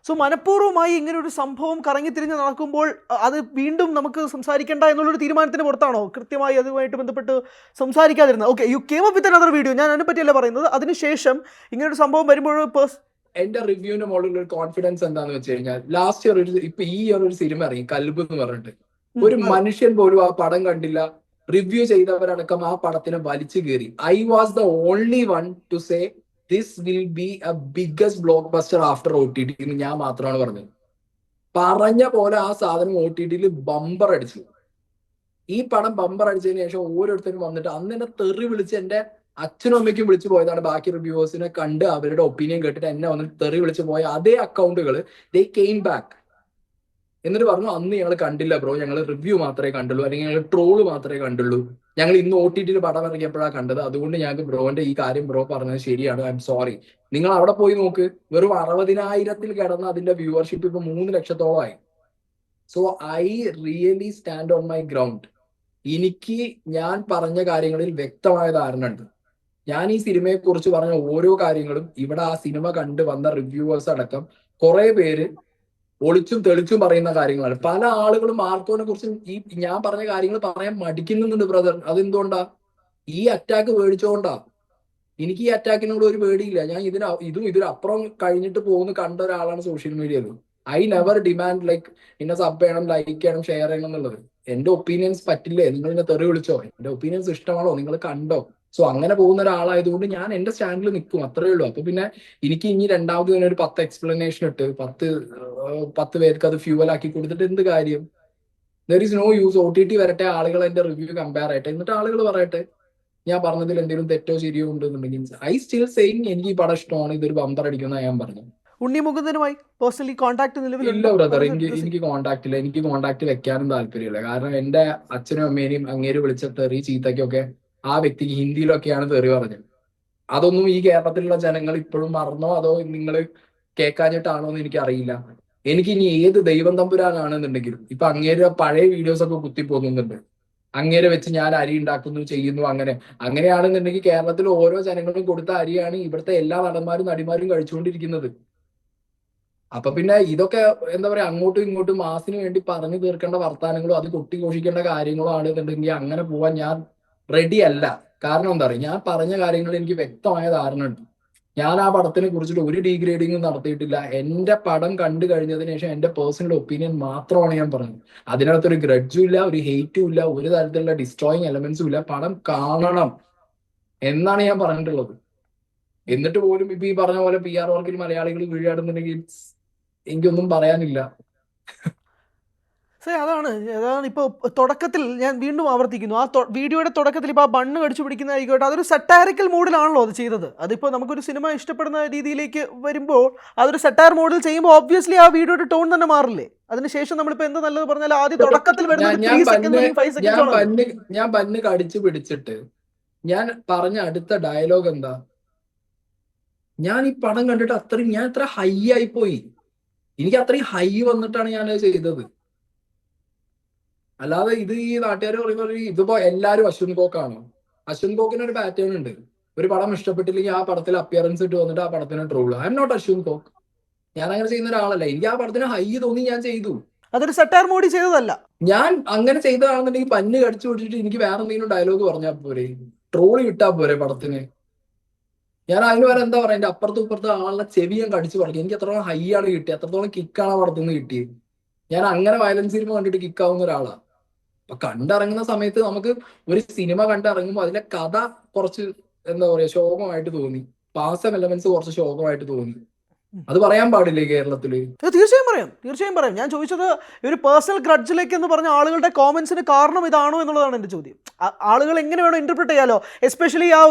[SPEAKER 1] സോ മനഃപൂർവ്വമായി ഇങ്ങനെ ഒരു സംഭവം കറങ്ങിത്തിരിഞ്ഞ് നടക്കുമ്പോൾ അത് വീണ്ടും നമുക്ക് സംസാരിക്കേണ്ട എന്നുള്ളൊരു തീരുമാനത്തിന് പുറത്താണോ കൃത്യമായി അതുമായിട്ട് ബന്ധപ്പെട്ട് സംസാരിക്കാതിരുന്നത്? Okay, you came up with another video, ഞാൻ അതിനെ പറ്റിയല്ല പറയുന്നത്. അതിനുശേഷം ഇങ്ങനെ ഒരു സംഭവം വരുമ്പോൾ
[SPEAKER 2] എന്റെ റിവ്യൂവിന് മുകളിലുള്ള ഒരു കോൺഫിഡൻസ് എന്താന്ന് വെച്ച് കഴിഞ്ഞാൽ, ലാസ്റ്റ് ഇയർ ഇപ്പൊ ഈ ഇയർ ഒരു സിനിമ ഇറങ്ങി കൽബ് എന്ന് പറഞ്ഞിട്ട്. ഒരു മനുഷ്യൻ പോലും ആ പടം കണ്ടില്ല. റിവ്യൂ ചെയ്തവരടക്കം ആ പടത്തിനെ വലിച്ചു കയറി. I was the only one to say this will be A biggest block buster after OTT എന്ന് ഞാൻ മാത്രമാണ് പറഞ്ഞത്. പറഞ്ഞ പോലെ ആ സാധനം OTTയിൽ ബമ്പർ അടിച്ചു. ഈ പടം ബമ്പർ അടിച്ചതിന് ശേഷം ഓരോരുത്തരും വന്നിട്ട് അന്ന് എന്നെ തെറി വിളിച്ച് എന്റെ അച്ഛനും അമ്മയ്ക്കും വിളിച്ചു പോയതാണ്. ബാക്കി റിവ്യൂവേഴ്സിനെ കണ്ട് അവരുടെ ഒപ്പീനിയൻ കേട്ടിട്ട് എന്നെ വന്നിട്ട് തെറി വിളിച്ചു പോയ അതേ അക്കൗണ്ടുകൾ ദേ കെയിം ബാക്ക്. എന്നിട്ട് പറഞ്ഞു അന്ന് ഞങ്ങൾ കണ്ടില്ല ബ്രോ, ഞങ്ങൾ റിവ്യൂ മാത്രമേ കണ്ടുള്ളൂ, അല്ലെങ്കിൽ ഞങ്ങൾ ട്രോള് മാത്രമേ കണ്ടുള്ളൂ, ഞങ്ങൾ ഇന്ന് OTT പടം ഇറങ്ങിയപ്പോഴാണ് കണ്ടത്, അതുകൊണ്ട് ഞങ്ങൾക്ക് ബ്രോന്റെ ഈ കാര്യം ബ്രോ പറഞ്ഞത് ശരിയാണ്, ഐ എം സോറി. നിങ്ങൾ അവിടെ പോയി നോക്ക്, വെറും 60,000 കിടന്ന് അതിന്റെ വ്യൂവർഷിപ്പ് ഇപ്പൊ 3 ലക്ഷത്തോളമായി. So I really stand on my ground. എനിക്ക് ഞാൻ പറഞ്ഞ കാര്യങ്ങളിൽ വ്യക്തമായ ധാരണ ഉണ്ട്. ഞാൻ ഈ സിനിമയെ കുറിച്ച് പറഞ്ഞ ഓരോ കാര്യങ്ങളും ഇവിടെ ആ സിനിമ കണ്ട് വന്ന റിവ്യൂവേഴ്സ് അടക്കം കുറെ പേര് ഒളിച്ചും തെളിച്ചും പറയുന്ന കാര്യങ്ങളാണ്. പല ആളുകളും മാർക്കോനെ കുറിച്ച് ഈ ഞാൻ പറഞ്ഞ കാര്യങ്ങൾ പറയാൻ മടിക്കുന്നുണ്ട് ബ്രദർ. അതെന്തുകൊണ്ടാ? ഈ അറ്റാക്ക് പേടിച്ചോണ്ടാ. എനിക്ക് ഈ അറ്റാക്കിനോട് ഒരു പേടിയില്ല. ഞാൻ ഇതിനപ്പുറം കഴിഞ്ഞിട്ട് പോകുന്ന കണ്ട ഒരാളാണ് സോഷ്യൽ മീഡിയയിൽ. ഐ നെവർ ഡിമാൻഡ് ലൈക്ക് ഇന്നെ സബ് ചെയ്യണം, ലൈക്ക് ചെയ്യണം, ഷെയർ ചെയ്യണം എന്നുള്ളത്. എന്റെ ഒപ്പീനിയൻസ് പറ്റില്ലേ, നിങ്ങൾ എന്നെ തെറി വിളിച്ചോ, എന്റെ ഒപ്പീനിയൻസ് ഇഷ്ടമാണോ, നിങ്ങൾ കണ്ടോ. സോ അങ്ങനെ പോകുന്ന ഒരാളായതുകൊണ്ട് ഞാൻ എന്റെ സ്റ്റാൻഡിൽ നിൽക്കും, അത്രേ ഉള്ളൂ. അപ്പൊ പിന്നെ എനിക്ക് ഇനി രണ്ടാമത് തന്നെ ഒരു 10 എക്സ്പ്ലനേഷൻ ഇട്ട് 10 പേർക്ക് അത് ഫ്യൂവൽ ആക്കി കൊടുത്തിട്ട് എന്ത് കാര്യം? There is no use. OTT വരട്ടെ, ആളുകൾ എന്റെ റിവ്യൂ കമ്പയർ ആയിട്ട്, എന്നിട്ട് ആളുകൾ പറയട്ടെ ഞാൻ പറഞ്ഞതിൽ എന്തെങ്കിലും തെറ്റോ ശരിയോ ഉണ്ടെന്നുണ്ടെങ്കിൽ. ഐ സ്റ്റിൽ സെയിങ് എനിക്ക് ഈ പടം ഇഷ്ടമാണ്, ഇതൊരു ബമ്പർ അടിക്കുന്ന ഞാൻ പറഞ്ഞു.
[SPEAKER 1] ഉണ്ണി മുകുന്ദനുമായി പേഴ്സണലി കോൺടാക്ട്
[SPEAKER 2] ഇല്ല ബ്രദർ, എനിക്ക് കോൺടാക്ട് ഇല്ല. എനിക്ക് കോൺടാക്ട് വെക്കാനും താല്പര്യമില്ല. കാരണം എന്റെ അച്ഛനും അമ്മേനെയും അങ്ങേര് വിളിച്ച തെറി ചീത്തയ്ക്കൊക്കെ ആ വ്യക്തിക്ക് ഹിന്ദിയിലൊക്കെയാണ് തെറി പറഞ്ഞത്. അതൊന്നും ഈ കേരളത്തിലുള്ള ജനങ്ങൾ ഇപ്പോഴും മറന്നോ അതോ നിങ്ങൾ കേൾക്കാഞ്ഞിട്ടാണോ എന്ന് എനിക്കറിയില്ല. എനിക്ക് ഇനി ഏത് ദൈവം തമ്പുരാനാണെന്നുണ്ടെങ്കിലും ഇപ്പൊ അങ്ങേര് പഴയ വീഡിയോസ് ഒക്കെ കുത്തിപ്പോകുന്നുണ്ട്, അങ്ങേരെ വെച്ച് ഞാൻ അരി ഉണ്ടാക്കുന്നു ചെയ്യുന്നു. അങ്ങനെയാണെന്നുണ്ടെങ്കിൽ കേരളത്തിൽ ഓരോ ജനങ്ങളും കൊടുത്ത അരിയാണ് ഇവിടുത്തെ എല്ലാ നടന്മാരും നടിമാരും കഴിച്ചുകൊണ്ടിരിക്കുന്നത്. അപ്പൊ പിന്നെ ഇതൊക്കെ എന്താ പറയാ, അങ്ങോട്ടും ഇങ്ങോട്ടും മാസിന് വേണ്ടി പറഞ്ഞു തീർക്കേണ്ട വർത്താനങ്ങളോ അത് കൊട്ടിഘോഷിക്കേണ്ട കാര്യങ്ങളോ ആണെന്നുണ്ടെങ്കിൽ അങ്ങനെ പോവാൻ ഞാൻ റെഡി അല്ല. കാരണം എന്താ പറയുക, ഞാൻ പറഞ്ഞ കാര്യങ്ങൾ എനിക്ക് വ്യക്തമായ ധാരണ ഉണ്ട്. ഞാൻ ആ പടത്തിനെ കുറിച്ചിട്ട് ഒരു ഡീഗ്രേഡിങ്ങും നടത്തിയിട്ടില്ല. എന്റെ പടം കണ്ടു കഴിഞ്ഞതിന് ശേഷം എന്റെ പേഴ്സണൽ ഒപ്പീനിയൻ മാത്രമാണ് ഞാൻ പറഞ്ഞത്. അതിനകത്തൊരു ഗ്രഡ്ജും ഇല്ല, ഒരു ഹെയ്റ്റും ഇല്ല, ഒരു തരത്തിലുള്ള ഡിസ്ട്രോയിങ് എലമെന്റ്സും ഇല്ല. പടം കാണണം എന്നാണ് ഞാൻ പറഞ്ഞിട്ടുള്ളത്. എന്നിട്ട് പോലും ഇപ്പൊ ഈ പറഞ്ഞ പോലെ PR വർക്കിൽ മലയാളികൾ വീഴാടുന്നുണ്ടെങ്കിൽ എനിക്കൊന്നും പറയാനില്ല.
[SPEAKER 1] അതാണ് ഇപ്പോൾ തുടക്കത്തിൽ ഞാൻ വീണ്ടും ആവർത്തിക്കുന്നു, ആ വീഡിയോയുടെ തുടക്കത്തിൽ ഇപ്പോൾ ആ ബണ്ണ് കടിച്ചു പിടിക്കുന്നതായിക്കോട്ടെ, അതൊരു സറ്റാരിക്കൽ മോഡിലാണല്ലോ അത് ചെയ്തത്. അതിപ്പോൾ നമുക്കൊരു സിനിമ ഇഷ്ടപ്പെടുന്ന രീതിയിലേക്ക് വരുമ്പോൾ അതൊരു സറ്റാർ മോഡിൽ ചെയ്യുമ്പോൾ ഒബ്വിയസ്ലി ആ വീഡിയോയുടെ ടോൺ തന്നെ മാറില്ലേ. അതിനുശേഷം നമ്മളിപ്പോൾ എന്ത് നല്ലത് പറഞ്ഞാൽ ആദ്യം തുടക്കത്തിൽ
[SPEAKER 2] ഞാൻ ബണ്ണ് കടിച്ചു പിടിച്ചിട്ട് ഞാൻ പറഞ്ഞ അടുത്ത ഡയലോഗ് എന്താ, ഞാൻ ഈ പടം കണ്ടിട്ട് ഞാൻ അത്ര ഹൈ ആയി പോയി, എനിക്ക് അത്രയും ഹൈ വന്നിട്ടാണ് ഞാനത് ചെയ്തത്. അല്ലാതെ ഇത് ഈ നാട്ടുകാർ പറയുമ്പോൾ ഇതിപ്പോ എല്ലാരും അശ്വിൻ കോക്കാണോ? അശ്വിൻ കോക്കിന് ഒരു പാറ്റേൺ ഉണ്ട്. ഒരു പടം ഇഷ്ടപ്പെട്ടില്ലെങ്കിൽ ആ പടത്തിൽ അപ്പിയറൻസ് ഇട്ട് വന്നിട്ട് ആ പടത്തിന് troll. I am not Ashwin Kok. ഞാൻ അങ്ങനെ ചെയ്യുന്ന ഒരാളല്ല. എനിക്ക് ആ പടത്തിന് ഹൈ തോന്നി ഞാൻ ചെയ്തു.
[SPEAKER 1] അതൊരു സറ്റാർ മോഡി ചെയ്തതല്ല.
[SPEAKER 2] ഞാൻ അങ്ങനെ ചെയ്തതാണെന്നുണ്ടെങ്കിൽ പല്ല് കടിച്ചു പിടിച്ചിട്ട് എനിക്ക് വേറെ എന്തെങ്കിലും ഡയലോഗ് പറഞ്ഞാൽ പോരെ, ട്രോള് കിട്ടാ പോരെ പടത്തിന്. ഞാൻ അതിന് വരെ എന്താ പറയാ, എന്റെ അപ്പുറത്തും ഇപ്പുറത്തും ആളുടെ ചെവി ഞാൻ കടിച്ചു പറഞ്ഞു. എനിക്ക് എത്രത്തോളം ഹൈ ആണ് കിട്ടിയത്, എത്രത്തോളം കിക്കാണ് പടത്തുനിന്ന് കിട്ടിയത്. ഞാൻ അങ്ങനെ വയലൻസ് സിനിമ കണ്ടിട്ട് കിക്കാവുന്ന ഒരാളാണ്. അപ്പൊ കണ്ടിറങ്ങുന്ന സമയത്ത് നമുക്ക് ഒരു സിനിമ കണ്ടിറങ്ങുമ്പോൾ അതിലെ കഥ കുറച്ച് എന്താ പറയാ ശോകമായിട്ട് തോന്നി, പാസം എലമെന്റ്സ് കുറച്ച് ശോകമായിട്ട് തോന്നി. അത് പറയാൻ പാടില്ലേ കേരളത്തില്?
[SPEAKER 1] തീർച്ചയായും പറയാം. ഞാൻ ചോദിച്ചത് ഒരു പേഴ്സണൽ ഗ്രഡ്ജിലേക്ക് എന്ന് പറഞ്ഞ ആളുകളുടെ കോമന്റ്സിന് കാരണം ഇതാണോ എന്നുള്ളതാണ് എൻ്റെ ചോദ്യം. ആളുകൾ എങ്ങനെ വേണം ഇന്റർപ്രിറ്റ് ചെയ്യാലോ, എസ്പെഷ്യലി ആ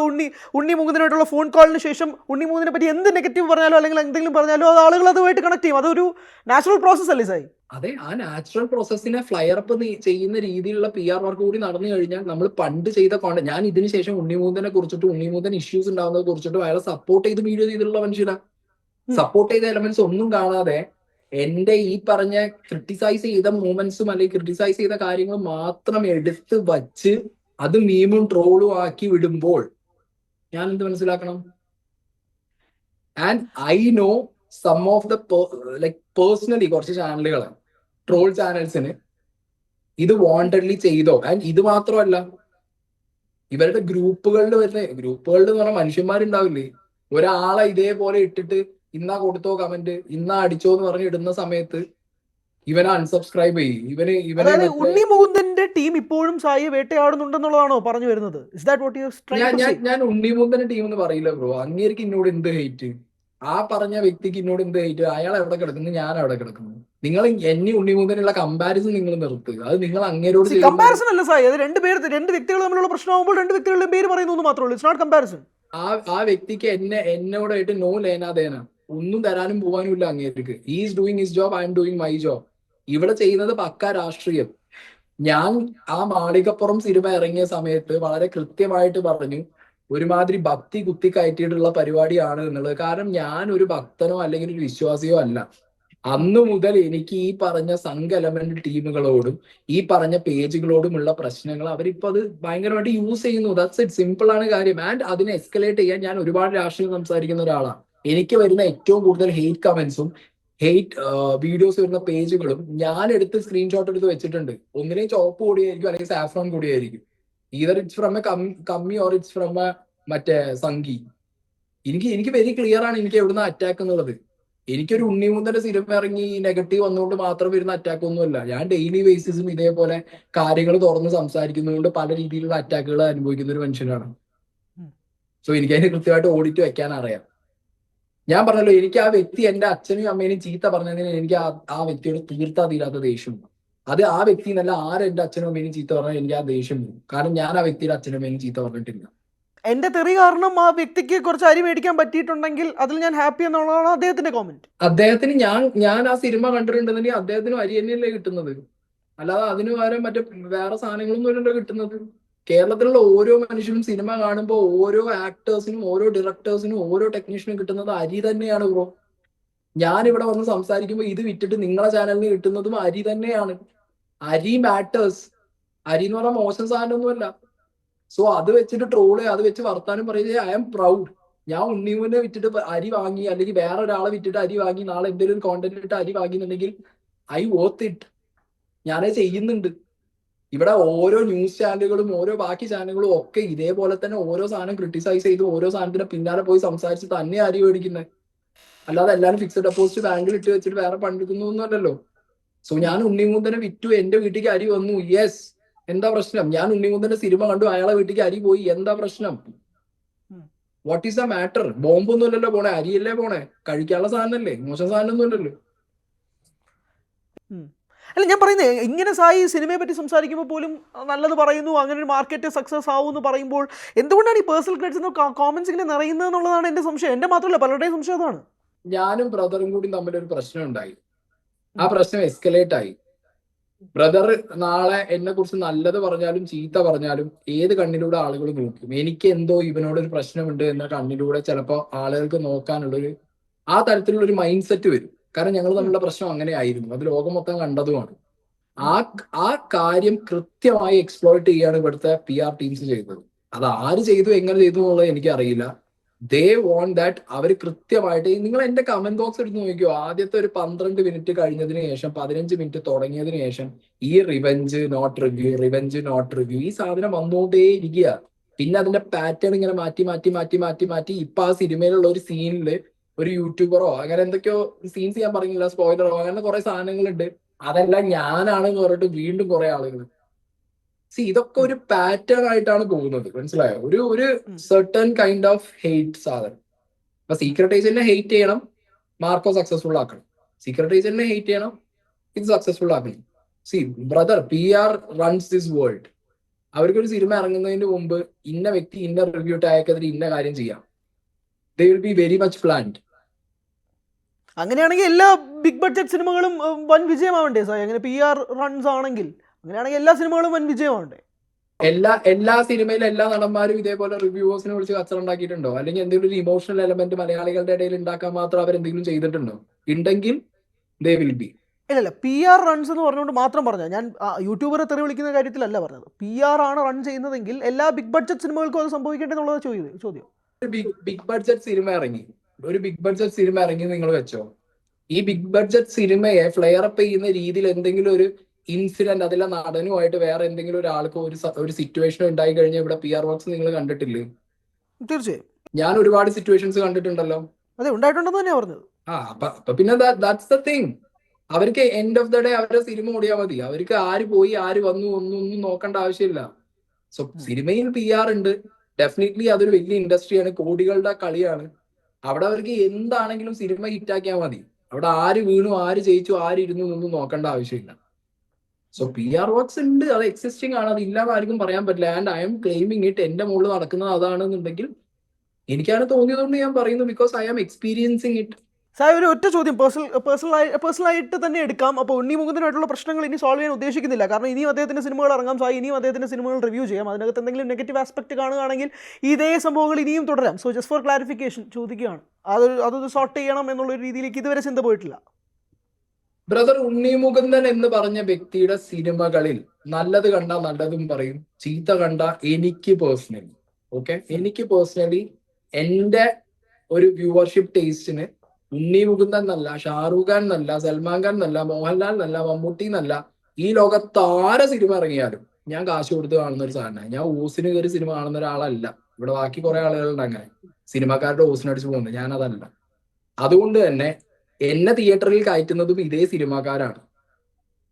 [SPEAKER 1] ഉണ്ണി മുകുന്ദനായിട്ടുള്ള ഫോൺ കോളിന് ശേഷം ഉണ്ണി മുകുന്ദനെ പറ്റി എന്ത് നെഗറ്റീവ് പറഞ്ഞാലോ അല്ലെങ്കിൽ എന്തെങ്കിലും പറഞ്ഞാലോ അത് ആളുകൾ അതുമായിട്ട് കണക്ട് ചെയ്യും. അതൊരു നാച്ചുറൽ പ്രോസസ് അല്ലേ സായി?
[SPEAKER 2] അതെ, ആ നാച്ചുറൽ പ്രോസസ്സിനെ ഫ്ലയർ അപ്പ് ചെയ്യുന്ന രീതിയിലുള്ള PR വർക്ക് കൂടി നടന്നു കഴിഞ്ഞാൽ നമ്മൾ പണ്ട് ചെയ്ത ഞാൻ ഇതിന് ശേഷം ഉണ്ണിമൂന്തനെ കുറിച്ചിട്ടും ഉണ്ണിമൂന്തൻ ഇഷ്യൂസ് ഉണ്ടാവുന്നതിനെ കുറിച്ചിട്ടും അയാളെ സപ്പോർട്ട് ചെയ്ത് വീഡിയോ ചെയ്തിട്ടുള്ള മനുഷ്യനാണ്. സപ്പോർട്ട് ചെയ്ത എലമെന്റ്സ് ഒന്നും കാണാതെ എന്റെ ഈ പറഞ്ഞ ക്രിട്ടിസൈസ് ചെയ്ത മൂവ്മെന്റ്സും അല്ലെങ്കിൽ ക്രിട്ടിസൈസ് ചെയ്ത കാര്യങ്ങൾ മാത്രം എടുത്ത് വച്ച് അത് മീമും ട്രോളും ആക്കി വിടുമ്പോൾ ഞാൻ എന്ത് മനസ്സിലാക്കണം? And I know some of the like personally കുറച്ച് ചാനലുകൾ, ട്രോൾ ചാനൽസിന് ഇത് വാണ്ടഡ്ലി ചെയ്തോ. ആൻഡ് ഇത് മാത്രമല്ല, ഇവരുടെ ഗ്രൂപ്പുകളിൽ എന്ന് പറഞ്ഞാൽ മനുഷ്യന്മാരുണ്ടാവില്ലേ, ഒരാളെ ഇതേപോലെ ഇട്ടിട്ട് ഇന്നാ കൊടുത്തോ കമന്റ്, ഇന്നാ അടിച്ചോ എന്ന് പറഞ്ഞ് ഇടുന്ന സമയത്ത് ഇവനെ അൺസബ്സ്ക്രൈബ് ചെയ്യും.
[SPEAKER 1] ഉണ്ണി മുകുന്ദന്റെ ടീം ഇപ്പോഴും സായി വേട്ടയാടുന്നുണ്ടെന്നുള്ളതാണോ പറഞ്ഞു വരുന്നത്?
[SPEAKER 2] ഞാൻ ഉണ്ണി മുകുന്ദന്റെ ടീം എന്ന് പറയില്ല ബ്രോ. അങ്ങേർക്ക് എന്നോട് എന്ത് ഹെയ്റ്റ്, ആ പറഞ്ഞ വ്യക്തിക്ക് എന്നോട് എന്ത് ഹെയ്റ്റ്, അയാൾ എവിടെ കിടക്കുന്നു, ഞാൻ എവിടെ കിടക്കുന്നു. നിങ്ങൾ എന്നെ ഉണ്ണി മുകുന്ദനുള്ള കമ്പാരിസൺ നിങ്ങൾ നിർത്തുക. അത് നിങ്ങൾ അങ്ങേരോട്
[SPEAKER 1] കമ്പാരിസൺ അല്ല സായി, അത് രണ്ട് വ്യക്തികൾ തമ്മിലുള്ള പ്രശ്നമാകുമ്പോൾ രണ്ട് വ്യക്തികളുടെ പേര് പറയുന്നു മാത്രമേ ഉള്ളൂ. It's not comparison.
[SPEAKER 2] ആ വ്യക്തിക്ക് എന്നോടായിട്ട് നോ ലേനാദേന ഒന്നും തരാനും പോകാനും ഇല്ല അങ്ങേർക്ക്. Is doing his job, I am doing my job. ഇവിടെ ചെയ്യുന്നത് പക്ക രാഷ്ട്രീയം. ഞാൻ ആ മാളികപ്പുറം സിനിമ ഇറങ്ങിയ സമയത്ത് വളരെ കൃത്യമായിട്ട് പറഞ്ഞു, ഒരുമാതിരി ഭക്തി കുത്തി കയറ്റിയിട്ടുള്ള പരിപാടിയാണ് എന്നുള്ളത്. കാരണം ഞാൻ ഒരു ഭക്തനോ അല്ലെങ്കിൽ ഒരു വിശ്വാസിയോ അല്ല. അന്ന് മുതൽ എനിക്ക് ഈ പറഞ്ഞ സംഘ എലമെന്റ് ടീമുകളോടും ഈ പറഞ്ഞ പേജുകളോടുമുള്ള പ്രശ്നങ്ങൾ അവരിപ്പോ അത് ഭയങ്കരമായിട്ട് യൂസ് ചെയ്യുന്നു. ദാറ്റ്സ് ഇറ്റ്, സിമ്പിൾ ആണ് കാര്യം. ആൻഡ് അതിനെ എസ്കലേറ്റ് ചെയ്യാൻ ഞാൻ ഒരുപാട് രാഷ്ട്രീയം സംസാരിക്കുന്ന ഒരാളാണ്. എനിക്ക് വരുന്ന ഏറ്റവും കൂടുതൽ ഹെയ്റ്റ് കമന്റ്സും ഹെയ്റ്റ് വീഡിയോസ് വരുന്ന പേജുകളും ഞാൻ എടുത്ത് സ്ക്രീൻഷോട്ട് എടുത്ത് വെച്ചിട്ടുണ്ട്. ഒന്നിനെ ചോപ്പ് കൂടിയായിരിക്കും അല്ലെങ്കിൽ സാഫ്രോൺ കൂടിയായിരിക്കും. Either it's from a commie or it's from a മറ്റേ സംഘി. എനിക്ക് വെരി ക്ലിയർ ആണ് എനിക്ക് എവിടുന്ന അറ്റാക്ക് എന്നുള്ളത്. എനിക്കൊരു ഉണ്ണിമുന്തന്റെ സിനിമ ഇറങ്ങി നെഗറ്റീവ് വന്നുകൊണ്ട് മാത്രം വരുന്ന അറ്റാക്ക് ഒന്നുമല്ല. ഞാൻ ഡെയിലി ബേസിസും ഇതേപോലെ കാര്യങ്ങൾ തുറന്ന് സംസാരിക്കുന്നതുകൊണ്ട് പല രീതിയിലുള്ള അറ്റാക്കുകൾ അനുഭവിക്കുന്ന ഒരു മനുഷ്യനാണ്. സോ എനിക്ക് അതിന് കൃത്യമായിട്ട് ഓഡിറ്റ് വെക്കാൻ അറിയാം. ഞാൻ പറഞ്ഞല്ലോ, എനിക്ക് ആ വ്യക്തി എന്റെ അച്ഛനും അമ്മേനും ചീത്ത പറഞ്ഞതിന് എനിക്ക് ആ വ്യക്തിയോട് തീർത്താ തീരാത്ത ദേഷ്യം. അത് ആ വ്യക്തി എന്നല്ല, ആരെന്റെ അച്ഛനും അമ്മേനും ചീത്ത പറഞ്ഞാൽ എനിക്ക് ആ ദേഷ്യം വരും. കാരണം ഞാൻ ആ വ്യക്തിയുടെ അച്ഛനും അമ്മേനും ചീത്ത പറഞ്ഞിട്ടില്ല.
[SPEAKER 1] എന്റെ തെറി കാരണം ആ വ്യക്തിക്ക് കുറച്ച് അരി മേടിക്കാൻ പറ്റിയിട്ടുണ്ടെങ്കിൽ അതിൽ ഞാൻ ഹാപ്പി എന്നുള്ളതാണ് അദ്ദേഹത്തിന്റെ കോമന്റ്.
[SPEAKER 2] അദ്ദേഹത്തിന് ഞാൻ ആ സിനിമ കണ്ടിട്ടുണ്ടെന്നുണ്ടെങ്കിൽ അദ്ദേഹത്തിന് അരി തന്നെയല്ലേ കിട്ടുന്നത്, അല്ലാതെ അതിന് പകരം മറ്റേ വേറെ സാധനങ്ങളൊന്നും അല്ലല്ലോ കിട്ടുന്നത്. കേരളത്തിലുള്ള ഓരോ മനുഷ്യനും സിനിമ കാണുമ്പോൾ ഓരോ ആക്ടേഴ്സിനും ഓരോ ഡയറക്ടേഴ്സിനും ഓരോ ടെക്നീഷ്യനും കിട്ടുന്നത് അരി തന്നെയാണ് ബ്രോ. ഞാൻ ഇവിടെ വന്ന് സംസാരിക്കുമ്പോൾ ഇത് വിറ്റിട്ട് നിങ്ങളെ ചാനലിന് കിട്ടുന്നതും അരി തന്നെയാണ്. അരി മാറ്റേഴ്സ്. അരി എന്ന് പറഞ്ഞാൽ മോശം സാധനമൊന്നുമല്ല. സോ അത് വെച്ചിട്ട് ട്രോള്, അത് വെച്ച് വർത്താനം പറയുന്നത് ഐ ആം പ്രൗഡ്. ഞാൻ ഉണ്ണിമുന്നെ വിറ്റിട്ട് അരി വാങ്ങി അല്ലെങ്കിൽ വേറെ ഒരാളെ വിറ്റിട്ട് അരി വാങ്ങി നാളെ എന്തെങ്കിലും ഒരു കോണ്ടന്റ് ഇട്ട് അരി വാങ്ങിയെന്നുണ്ടെങ്കിൽ ഐ വോത്ത് ഇറ്റ്. ഞാനത് ചെയ്യുന്നുണ്ട്. ഇവിടെ ഓരോ ന്യൂസ് ചാനലുകളും ഓരോ ബാക്കി ചാനലുകളും ഒക്കെ ഇതേപോലെ തന്നെ ഓരോ സാധനം ക്രിട്ടിസൈസ് ചെയ്ത് ഓരോ സാധനത്തിന് പിന്നാലെ പോയി സംസാരിച്ച് തന്നെ അരി മേടിക്കുന്നത്. അല്ലാതെ എല്ലാവരും ഫിക്സഡ് ഡെപ്പോസിറ്റ് ബാങ്കിൽ ഇട്ട് വെച്ചിട്ട് വേറെ പണിയെടുക്കുന്നൊന്നും അല്ലല്ലോ. സോ ഞാൻ ഉണ്ണിമുന്തനെ വിറ്റു, എന്റെ വീട്ടിലേക്ക് അരി വന്നു, യെസ്, എന്താ പ്രശ്നം? ഞാൻ ഉണ്ണിമുന്തന്റെ സിനിമ കണ്ടു, അയാളെ വീട്ടിലേക്ക് അരി പോയി, എന്താ പ്രശ്നം? What is the matter? ബോംബൊന്നും അല്ലല്ലോ പോണേ, അരിയല്ലേ പോണേ, കഴിക്കാനുള്ള സാധനമല്ലേ, മോശം സാധനം ഒന്നും അല്ലല്ലോ.
[SPEAKER 1] അല്ല, ഞാൻ പറയുന്നത് ഇങ്ങനെ സായി സിനിമയെ പറ്റി സംസാരിക്കുമ്പോൾ പോലും നല്ലത് പറയുന്നു, അങ്ങനെ ഒരു മാർക്കറ്റ് സക്സസ് ആവും എന്ന് പറയുമ്പോൾ എന്തുകൊണ്ടാണ് ഈ പേഴ്സണൽ ക്രെഡിറ്റ്സ് കോമന്റ്സ് ഇങ്ങനെ നിറയുന്നത് എന്നുള്ളതാണ് എന്റെ സംശയം. എന്റെ മാത്രമല്ല, പലരുടെയും സംശയം അതാണ്.
[SPEAKER 2] ഞാനും ബ്രദറും കൂടി തമ്മിലൊരു പ്രശ്നം ഉണ്ടായി. ആ പ്രശ്നം എസ്കലേറ്റ് ആയി. ബ്രദർ നാളെ എന്നെ കുറിച്ച് നല്ലത് പറഞ്ഞാലും ചീത്ത പറഞ്ഞാലും ഏത് കണ്ണിലൂടെ ആളുകൾ നോക്കും. എനിക്ക് എന്തോ ഇവനോടൊരു പ്രശ്നമുണ്ട് എന്ന കണ്ണിലൂടെ ചിലപ്പോൾ ആളുകൾക്ക് നോക്കാനുള്ളൊരു ആ തരത്തിലുള്ള ഒരു മൈൻഡ് സെറ്റ് വരും. കാരണം ഞങ്ങൾ തമ്മിലുള്ള പ്രശ്നം അങ്ങനെ ആയിരുന്നു, അത് ലോകം മൊത്തം കണ്ടതുമാണ്. ആ കാര്യം കൃത്യമായി എക്സ്പ്ലോയിറ്റ് ചെയ്യാണ് ഇവിടുത്തെ PR ടീംസ് ചെയ്തത്. അത് ആര് ചെയ്തു, എങ്ങനെ ചെയ്തു എന്നുള്ളത് എനിക്കറിയില്ല. ദേ വോണ്ട് ദാറ്റ്. അവർ കൃത്യമായിട്ട്, നിങ്ങൾ എന്റെ കമന്റ് ബോക്സ് എടുത്ത് നോക്കിയോ, ആദ്യത്തെ ഒരു 12 മിനിറ്റ് കഴിഞ്ഞതിന് ശേഷം 15 മിനിറ്റ് തുടങ്ങിയതിന് ശേഷം ഈ റിവെഞ്ച് നോട്ട് റിവ്യൂ ഈ സാധനം വന്നുകൊണ്ടേ ഇരിക്കുക. പിന്നെ അതിന്റെ പാറ്റേൺ ഇങ്ങനെ മാറ്റി ഇപ്പൊ ആ സിനിമയിലുള്ള ഒരു സീനില് ഒരു യൂട്യൂബറോ അങ്ങനെ എന്തൊക്കെയോ സീൻസ് ഞാൻ പറഞ്ഞില്ല, സ്പോയിലറോ, അങ്ങനെ കുറെ സാധനങ്ങളുണ്ട്. അതെല്ലാം ഞാനാണെന്ന് പറഞ്ഞിട്ട് വീണ്ടും കുറെ ആളുകൾ ഇതൊക്കെ ഒരു പാറ്റേൺ ആയിട്ടാണ് പോകുന്നത്. മനസ്സിലായോ? ഒരു സെർട്ടൺ കൈൻഡ് ഓഫ് ഹെയ്റ്റ് സാധനം. അപ്പൊ സീക്രട്ട് ഏജന്റിനെ ഹെയ്റ്റ് ചെയ്യണം, മാർക്കോ സക്സസ്ഫുൾ ആക്കണം. സീക്രട്ട് ഏജന്റിനെ ഹെയ്റ്റ് ചെയ്യണം, ഇത് സക്സസ്ഫുൾ ആക്കണം. Brother, PR runs this world. അവർക്കൊരു സിനിമ ഇറങ്ങുന്നതിന് മുമ്പ് ഇന്ന വ്യക്തി ഇന്ന റിവ്യൂ ടാക്കെതിരെ ഇന്ന കാര്യം ചെയ്യാം. They will be very much planned.
[SPEAKER 1] അങ്ങനെയാണെങ്കിൽ എല്ലാ ബിഗ് ബഡ്ജറ്റ് സിനിമകളും വൻ വിജയമാവണ്ടേ സാർ? അങ്ങനെ PR റൺസ് ആണെങ്കിൽ അങ്ങനെയാണെങ്കിൽ എല്ലാ സിനിമകളും വൻ വിജയമാവണ്ടേ?
[SPEAKER 2] എല്ലാ സിനിമയിലും എല്ലാ നടന്മാരും ഇതേപോലെ റിവ്യൂവേഴ്സിനെ വിളിച്ച് കച്ചറ ഉണ്ടാക്കിയിട്ടുണ്ടോ? അല്ലെങ്കിൽ എന്തെങ്കിലും ഒരു ഇമോഷണൽ എലമെന്റ് മലയാളികളുടെ ഇടയിൽ ഉണ്ടാക്കാൻ മാത്രം അവരെന്തെങ്കിലും ചെയ്തിട്ടുണ്ടോ? ഉണ്ടെങ്കിൽ ദേ വിൽ ബി.
[SPEAKER 1] ഇല്ല, PR റൺസ് എന്ന് പറഞ്ഞുകൊണ്ട് മാത്രം പറഞ്ഞ ഞാൻ യൂട്യൂബറെ തെറി വിളിക്കുന്ന കാര്യത്തിലല്ല പറഞ്ഞത്. PR ആണ് റൺ ചെയ്യുന്നതെങ്കിൽ എല്ലാ ബിഗ് ബഡ്ജറ്റ് സിനിമകൾക്കും അത് സംഭവിക്കേണ്ടതെന്നുള്ളത് ചോദ്യം.
[SPEAKER 2] ബിഗ് ബഡ്ജറ്റ് സിനിമ ഇറങ്ങി, നിങ്ങൾ വെച്ചോ, ഈ ബിഗ് ബഡ്ജറ്റ് സിനിമയെ ഫ്ലെയർ അപ്പ് ചെയ്യുന്ന രീതിയിൽ എന്തെങ്കിലും ഒരു ഇൻസിഡന്റ് അതിലെ നടനുമായിട്ട് വേറെ എന്തെങ്കിലും ഒരാൾക്ക് ഒരു സിറ്റുവേഷൻ ഉണ്ടായി കഴിഞ്ഞാൽ ഇവിടെ PR വർക്ക്സ് നിങ്ങൾ കണ്ടിട്ടില്ലേ?
[SPEAKER 1] തീർച്ചയായും
[SPEAKER 2] ഞാൻ ഒരുപാട് സിറ്റുവേഷൻസ് കണ്ടിട്ടുണ്ടല്ലോ.
[SPEAKER 1] അതെ, ഉണ്ടായിട്ടുണ്ടെന്ന് തന്നെയാ പറഞ്ഞത്.
[SPEAKER 2] അപ്പൊ പിന്നെ ദാറ്റ്സ് ദ തിങ്. അവർക്ക് എൻഡ് ഓഫ് ദ ഡേ അവരുടെ സിനിമ ഓടിയാൽ മതി. അവർക്ക് ആര് പോയി ആര് വന്നു ഒന്നും നോക്കേണ്ട ആവശ്യമില്ല. സോ സിനിമയിൽ PR ഉണ്ട്, ഡെഫിനറ്റ്ലി അതൊരു വലിയ ഇൻഡസ്ട്രിയാണ്, കോടികളുടെ കളിയാണ്. അവിടെ അവർക്ക് എന്താണെങ്കിലും സിനിമ ഹിറ്റാക്കിയാൽ മതി. അവിടെ ആര് വീണു, ആര് ജയിച്ചു, ആര് ഇരുന്നു എന്നൊന്നും നോക്കേണ്ട ആവശ്യമില്ല. സോ PR വർക്ക്സ് ഉണ്ട്, അത് എക്സിസ്റ്റിംഗ് ആണ്, അത് ഇല്ലാതെ ആർക്കും പറയാൻ പറ്റില്ല. And I'm claiming it. എന്റെ മുകളിൽ നടക്കുന്നത് അതാണെന്നുണ്ടെങ്കിൽ എനിക്കാണ് തോന്നിയതുകൊണ്ട് ഞാൻ പറയുന്നു, because I am experiencing it.
[SPEAKER 1] Sir ഒരു ഒറ്റ ചോദ്യം പേഴ്സണലായിട്ട് തന്നെ എടുക്കാം. അപ്പോൾ ഉണ്ണി മുകുന്ദനായിട്ടുള്ള പ്രശ്നങ്ങൾ ഇനി സോൾവ് ചെയ്യാൻ ഉദ്ദേശിക്കുന്നില്ല, കാരണം ഇനിയും അദ്ദേഹത്തിൻ്റെ സിനിമകൾ ഇറങ്ങാം. സാർ ഇനിയും അദ്ദേഹത്തിൻ്റെ സിനിമകൾ റിവ്യൂ ചെയ്യാം. അതിനകത്ത് എന്തെങ്കിലും നെഗറ്റീവ് ആസ്പെക്ട് കാണുകയാണെങ്കിൽ ഇതേ സംഭവങ്ങൾ ഇനിയും തുടരാം. സോ ജസ്റ്റ് ഫോർ ക്ലാരിഫിക്കേഷൻ ചോദിക്കുകയാണ്. അതൊരു സോർട്ട് ചെയ്യണം എന്നുള്ളൊരു രീതിയിലേക്ക് ഇതുവരെ ചിന്ത പോയിട്ടില്ല.
[SPEAKER 2] ബ്രദർ, ഉണ്ണി മുകുന്ദൻ എന്ന് പറഞ്ഞ വ്യക്തിയുടെ സിനിമകളിൽ നല്ലത് കണ്ട നല്ലതും പറയും, ചീത്ത കണ്ട എനിക്ക് പേഴ്സണലി എന്റെ ഒരു വ്യൂവർഷിപ്പ് ടേസ്റ്റിന് ഉണ്ണി മുകുന്ദൻ എന്നല്ല, ഷാറൂഖ് ഖാൻ എന്നല്ല, സൽമാൻ ഖാൻ എന്നല്ല, മോഹൻലാൽ എന്നല്ല, മമ്മൂട്ടി എന്നല്ല, ഈ ലോകത്ത് ആരെ സിനിമ ഇറങ്ങിയാലും ഞാൻ കാശ് കൊടുത്ത് കാണുന്ന ഒരു സാധനമാണ്. ഞാൻ ഓസിന് കയറി സിനിമ കാണുന്ന ഒരാളല്ല. ഇവിടെ ബാക്കി കുറെ ആളുകളുണ്ട് അങ്ങനെ സിനിമക്കാരുടെ ഓസിനടിച്ച് പോകുന്നത്, ഞാനതല്ല. അതുകൊണ്ട് തന്നെ എന്നെ തിയേറ്ററിൽ കയറ്റുന്നതും ഇതേ സിനിമക്കാരാണ്.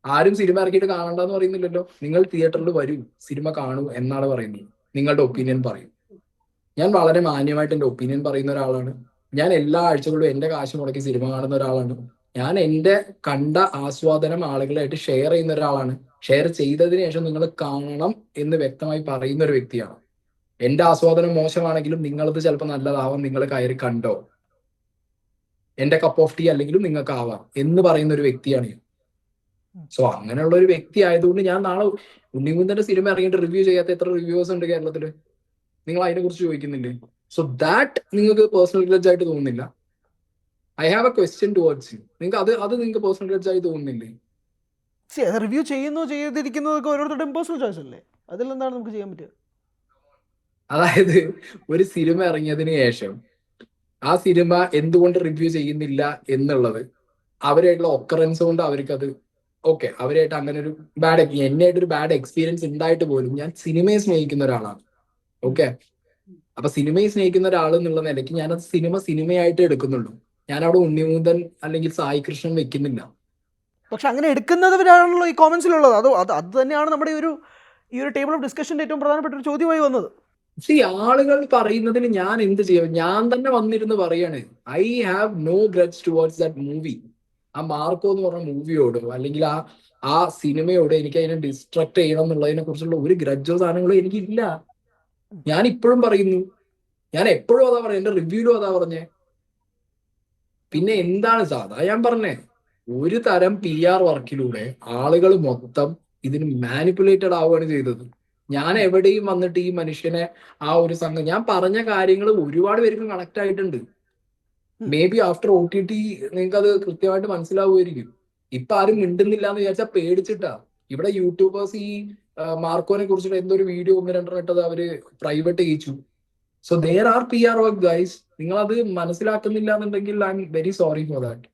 [SPEAKER 2] ആരും സിനിമ ഇറക്കിയിട്ട് കാണണ്ടെന്ന് പറയുന്നില്ലല്ലോ. നിങ്ങൾ തിയേറ്ററിൽ വരൂ, സിനിമ കാണൂ എന്നാണ് പറയുന്നത്. നിങ്ങളുടെ ഒപ്പീനിയൻ പറയും. ഞാൻ വളരെ മാന്യമായിട്ട് എന്റെ ഒപ്പീനിയൻ പറയുന്ന ഒരാളാണ്. ഞാൻ എല്ലാ ആഴ്ചകളിലും എന്റെ കാശ് മുടക്കി സിനിമ കാണുന്ന ഒരാളാണ്. ഞാൻ എന്റെ കണ്ട ആസ്വാദനം ആളുകളായിട്ട് ഷെയർ ചെയ്യുന്ന ഒരാളാണ്. ഷെയർ ചെയ്തതിനു ശേഷം നിങ്ങൾ കാണണം എന്ന് വ്യക്തമായി പറയുന്ന ഒരു വ്യക്തിയാണ്. എന്റെ ആസ്വാദനം മോശമാണെങ്കിലും നിങ്ങളത് ചിലപ്പോൾ നല്ലതാവാം, നിങ്ങൾ കയറി കണ്ടോ, എന്റെ കപ്പ് ഓഫ് ടീ അല്ലെങ്കിലും നിങ്ങൾക്ക് ആവാം എന്ന് പറയുന്ന ഒരു വ്യക്തിയാണ് ഞാൻ. സോ അങ്ങനെയുള്ള ഒരു വ്യക്തി ആയതുകൊണ്ട് ഞാൻ നാളെ ഉണ്ണിമുകുന്ദന്റെ സിനിമ ഇറങ്ങിയിട്ട് റിവ്യൂ ചെയ്യാത്ത എത്ര റിവ്യൂവേഴ്സ് ഉണ്ട് കേരളത്തില്? നിങ്ങൾ അതിനെ കുറിച്ച് ചോദിക്കുന്നില്ലേ? സോ ദാറ്റ് നിങ്ങൾക്ക് പേഴ്സണൽ ഗ്രഡ്ജ് ആയിട്ട് തോന്നുന്നില്ല? I have A question towards U. നിങ്ങൾക്ക് അത് നിങ്ങൾക്ക് പേഴ്സണൽ ഗ്രഡ്ജ് ആയി തോന്നുന്നില്ലേ?
[SPEAKER 1] റിവ്യൂ ചെയ്യുന്നു ചെയ്തിരിക്കുന്നതൊക്കെ ഓരോരുത്തരുടെയും പേഴ്സണൽ ചോയ്സ് അല്ലേ? അതിലെന്താണ് നമുക്ക് ചെയ്യാൻ പറ്റുക?
[SPEAKER 2] അതായത് ഒരു സിനിമ ഇറങ്ങിയതിന് ശേഷം ആ സിനിമ എന്തുകൊണ്ട് റിവ്യൂ ചെയ്യുന്നില്ല എന്നുള്ളത് അവരായിട്ടുള്ള ഒക്കറൻസ് കൊണ്ട് അവർക്കത് ഓക്കെ, അവരായിട്ട് അങ്ങനെ ഒരു എന്നെയായിട്ടൊരു ബാഡ് എക്സ്പീരിയൻസ് ഉണ്ടായിട്ട് പോലും ഞാൻ സിനിമയെ സ്നേഹിക്കുന്ന ഒരാളാണ്. ഓക്കെ, അപ്പൊ സിനിമയെ സ്നേഹിക്കുന്ന ഒരാൾ എന്നുള്ള നിലയ്ക്ക് ഞാനത് സിനിമയായിട്ട് എടുക്കുന്നുള്ളൂ. ഞാൻ അവിടെ ഉണ്ണിമുകുന്ദൻ അല്ലെങ്കിൽ സായി കൃഷ്ണൻ വെക്കുന്നില്ല.
[SPEAKER 1] പക്ഷെ അങ്ങനെ എടുക്കുന്നവരാണല്ലോ ഈ കോമൻസിലുള്ളത്. അത് തന്നെയാണ് നമ്മുടെ ഈ ഒരു ടേബിൾ ഓഫ് ഡിസ്കഷന്റെ ഏറ്റവും പ്രധാനപ്പെട്ട ഒരു ചോദ്യമായി വന്നത്.
[SPEAKER 2] ആളുകൾ പറയുന്നതിന് ഞാൻ എന്ത് ചെയ്യും? ഞാൻ തന്നെ വന്നിരുന്ന് പറയാണ്, I have no grudge towards that movie. ആ മാർക്കോ എന്ന് പറഞ്ഞ മൂവിയോട് അല്ലെങ്കിൽ ആ സിനിമയോട് എനിക്ക് അതിനെ ഡിസ്ട്രക്ട് ചെയ്യണം എന്നുള്ളതിനെ കുറിച്ചുള്ള ഒരു ഗ്രഡ്ജോ സാധനങ്ങളോ എനിക്കില്ല. ഞാൻ ഇപ്പോഴും പറയുന്നു, ഞാൻ എപ്പോഴും അതാ പറഞ്ഞേ, എന്റെ റിവ്യൂലും അതാ പറഞ്ഞേ. പിന്നെ എന്താണ് സാധാ ഞാൻ പറഞ്ഞേ, ഒരു തരം PR വർക്കിലൂടെ ആളുകൾ മൊത്തം ഇതിന് മാനിപ്പുലേറ്റഡ് ആവുകയാണ് ചെയ്തത്. ഞാൻ എവിടെയും വന്നിട്ട് ഈ മനുഷ്യനെ ആ ഒരു സംഘം ഞാൻ പറഞ്ഞ കാര്യങ്ങൾ ഒരുപാട് പേർക്ക് കണക്ട് ആയിട്ടുണ്ട്. മേ ബി ആഫ്റ്റർ OTT നിങ്ങൾക്ക് അത് കൃത്യമായിട്ട് മനസ്സിലാവുമായിരിക്കും. ഇപ്പൊ ആരും മിണ്ടുന്നില്ല എന്ന് വിചാരിച്ചാൽ പേടിച്ചിട്ടാ. ഇവിടെ യൂട്യൂബേഴ്സ് ഈ മാർക്കോനെ കുറിച്ചിട്ട് എന്തൊരു വീഡിയോ 1-2 ഇട്ടത് അവര് പ്രൈവറ്റ് ചെയ്യിച്ചു. So there are PR work guys. നിങ്ങൾ അത് മനസ്സിലാക്കുന്നില്ല എന്നുണ്ടെങ്കിൽ I'm very sorry for that.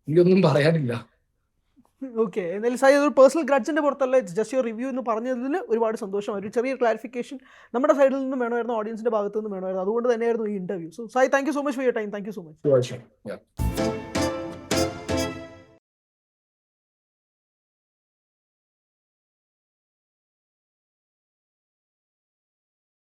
[SPEAKER 2] എനിക്കൊന്നും പറയാനില്ല.
[SPEAKER 1] ഓക്കെ, എന്നാലും സായി ഒരു പേഴ്സണൽ ഗ്രഡ്ജിന്റെ പുറത്തല്ല, ജസ്റ്റ് യുവർ റിവ്യൂ എന്ന് പറഞ്ഞതിൽ ഒരുപാട് സന്തോഷം. ഒരു ചെറിയ ക്ലാരിഫിക്കേഷൻ നമ്മുടെ സൈഡിൽ നിന്നും വേണമായിരുന്നു, ഓഡിയൻസിന്റെ ഭാഗത്തു നിന്നും വേണമായിരുന്നു. അതുകൊണ്ട് തന്നെയായിരുന്നു ഈ interview. So Sai, thank you so much for your time. Thank you so much.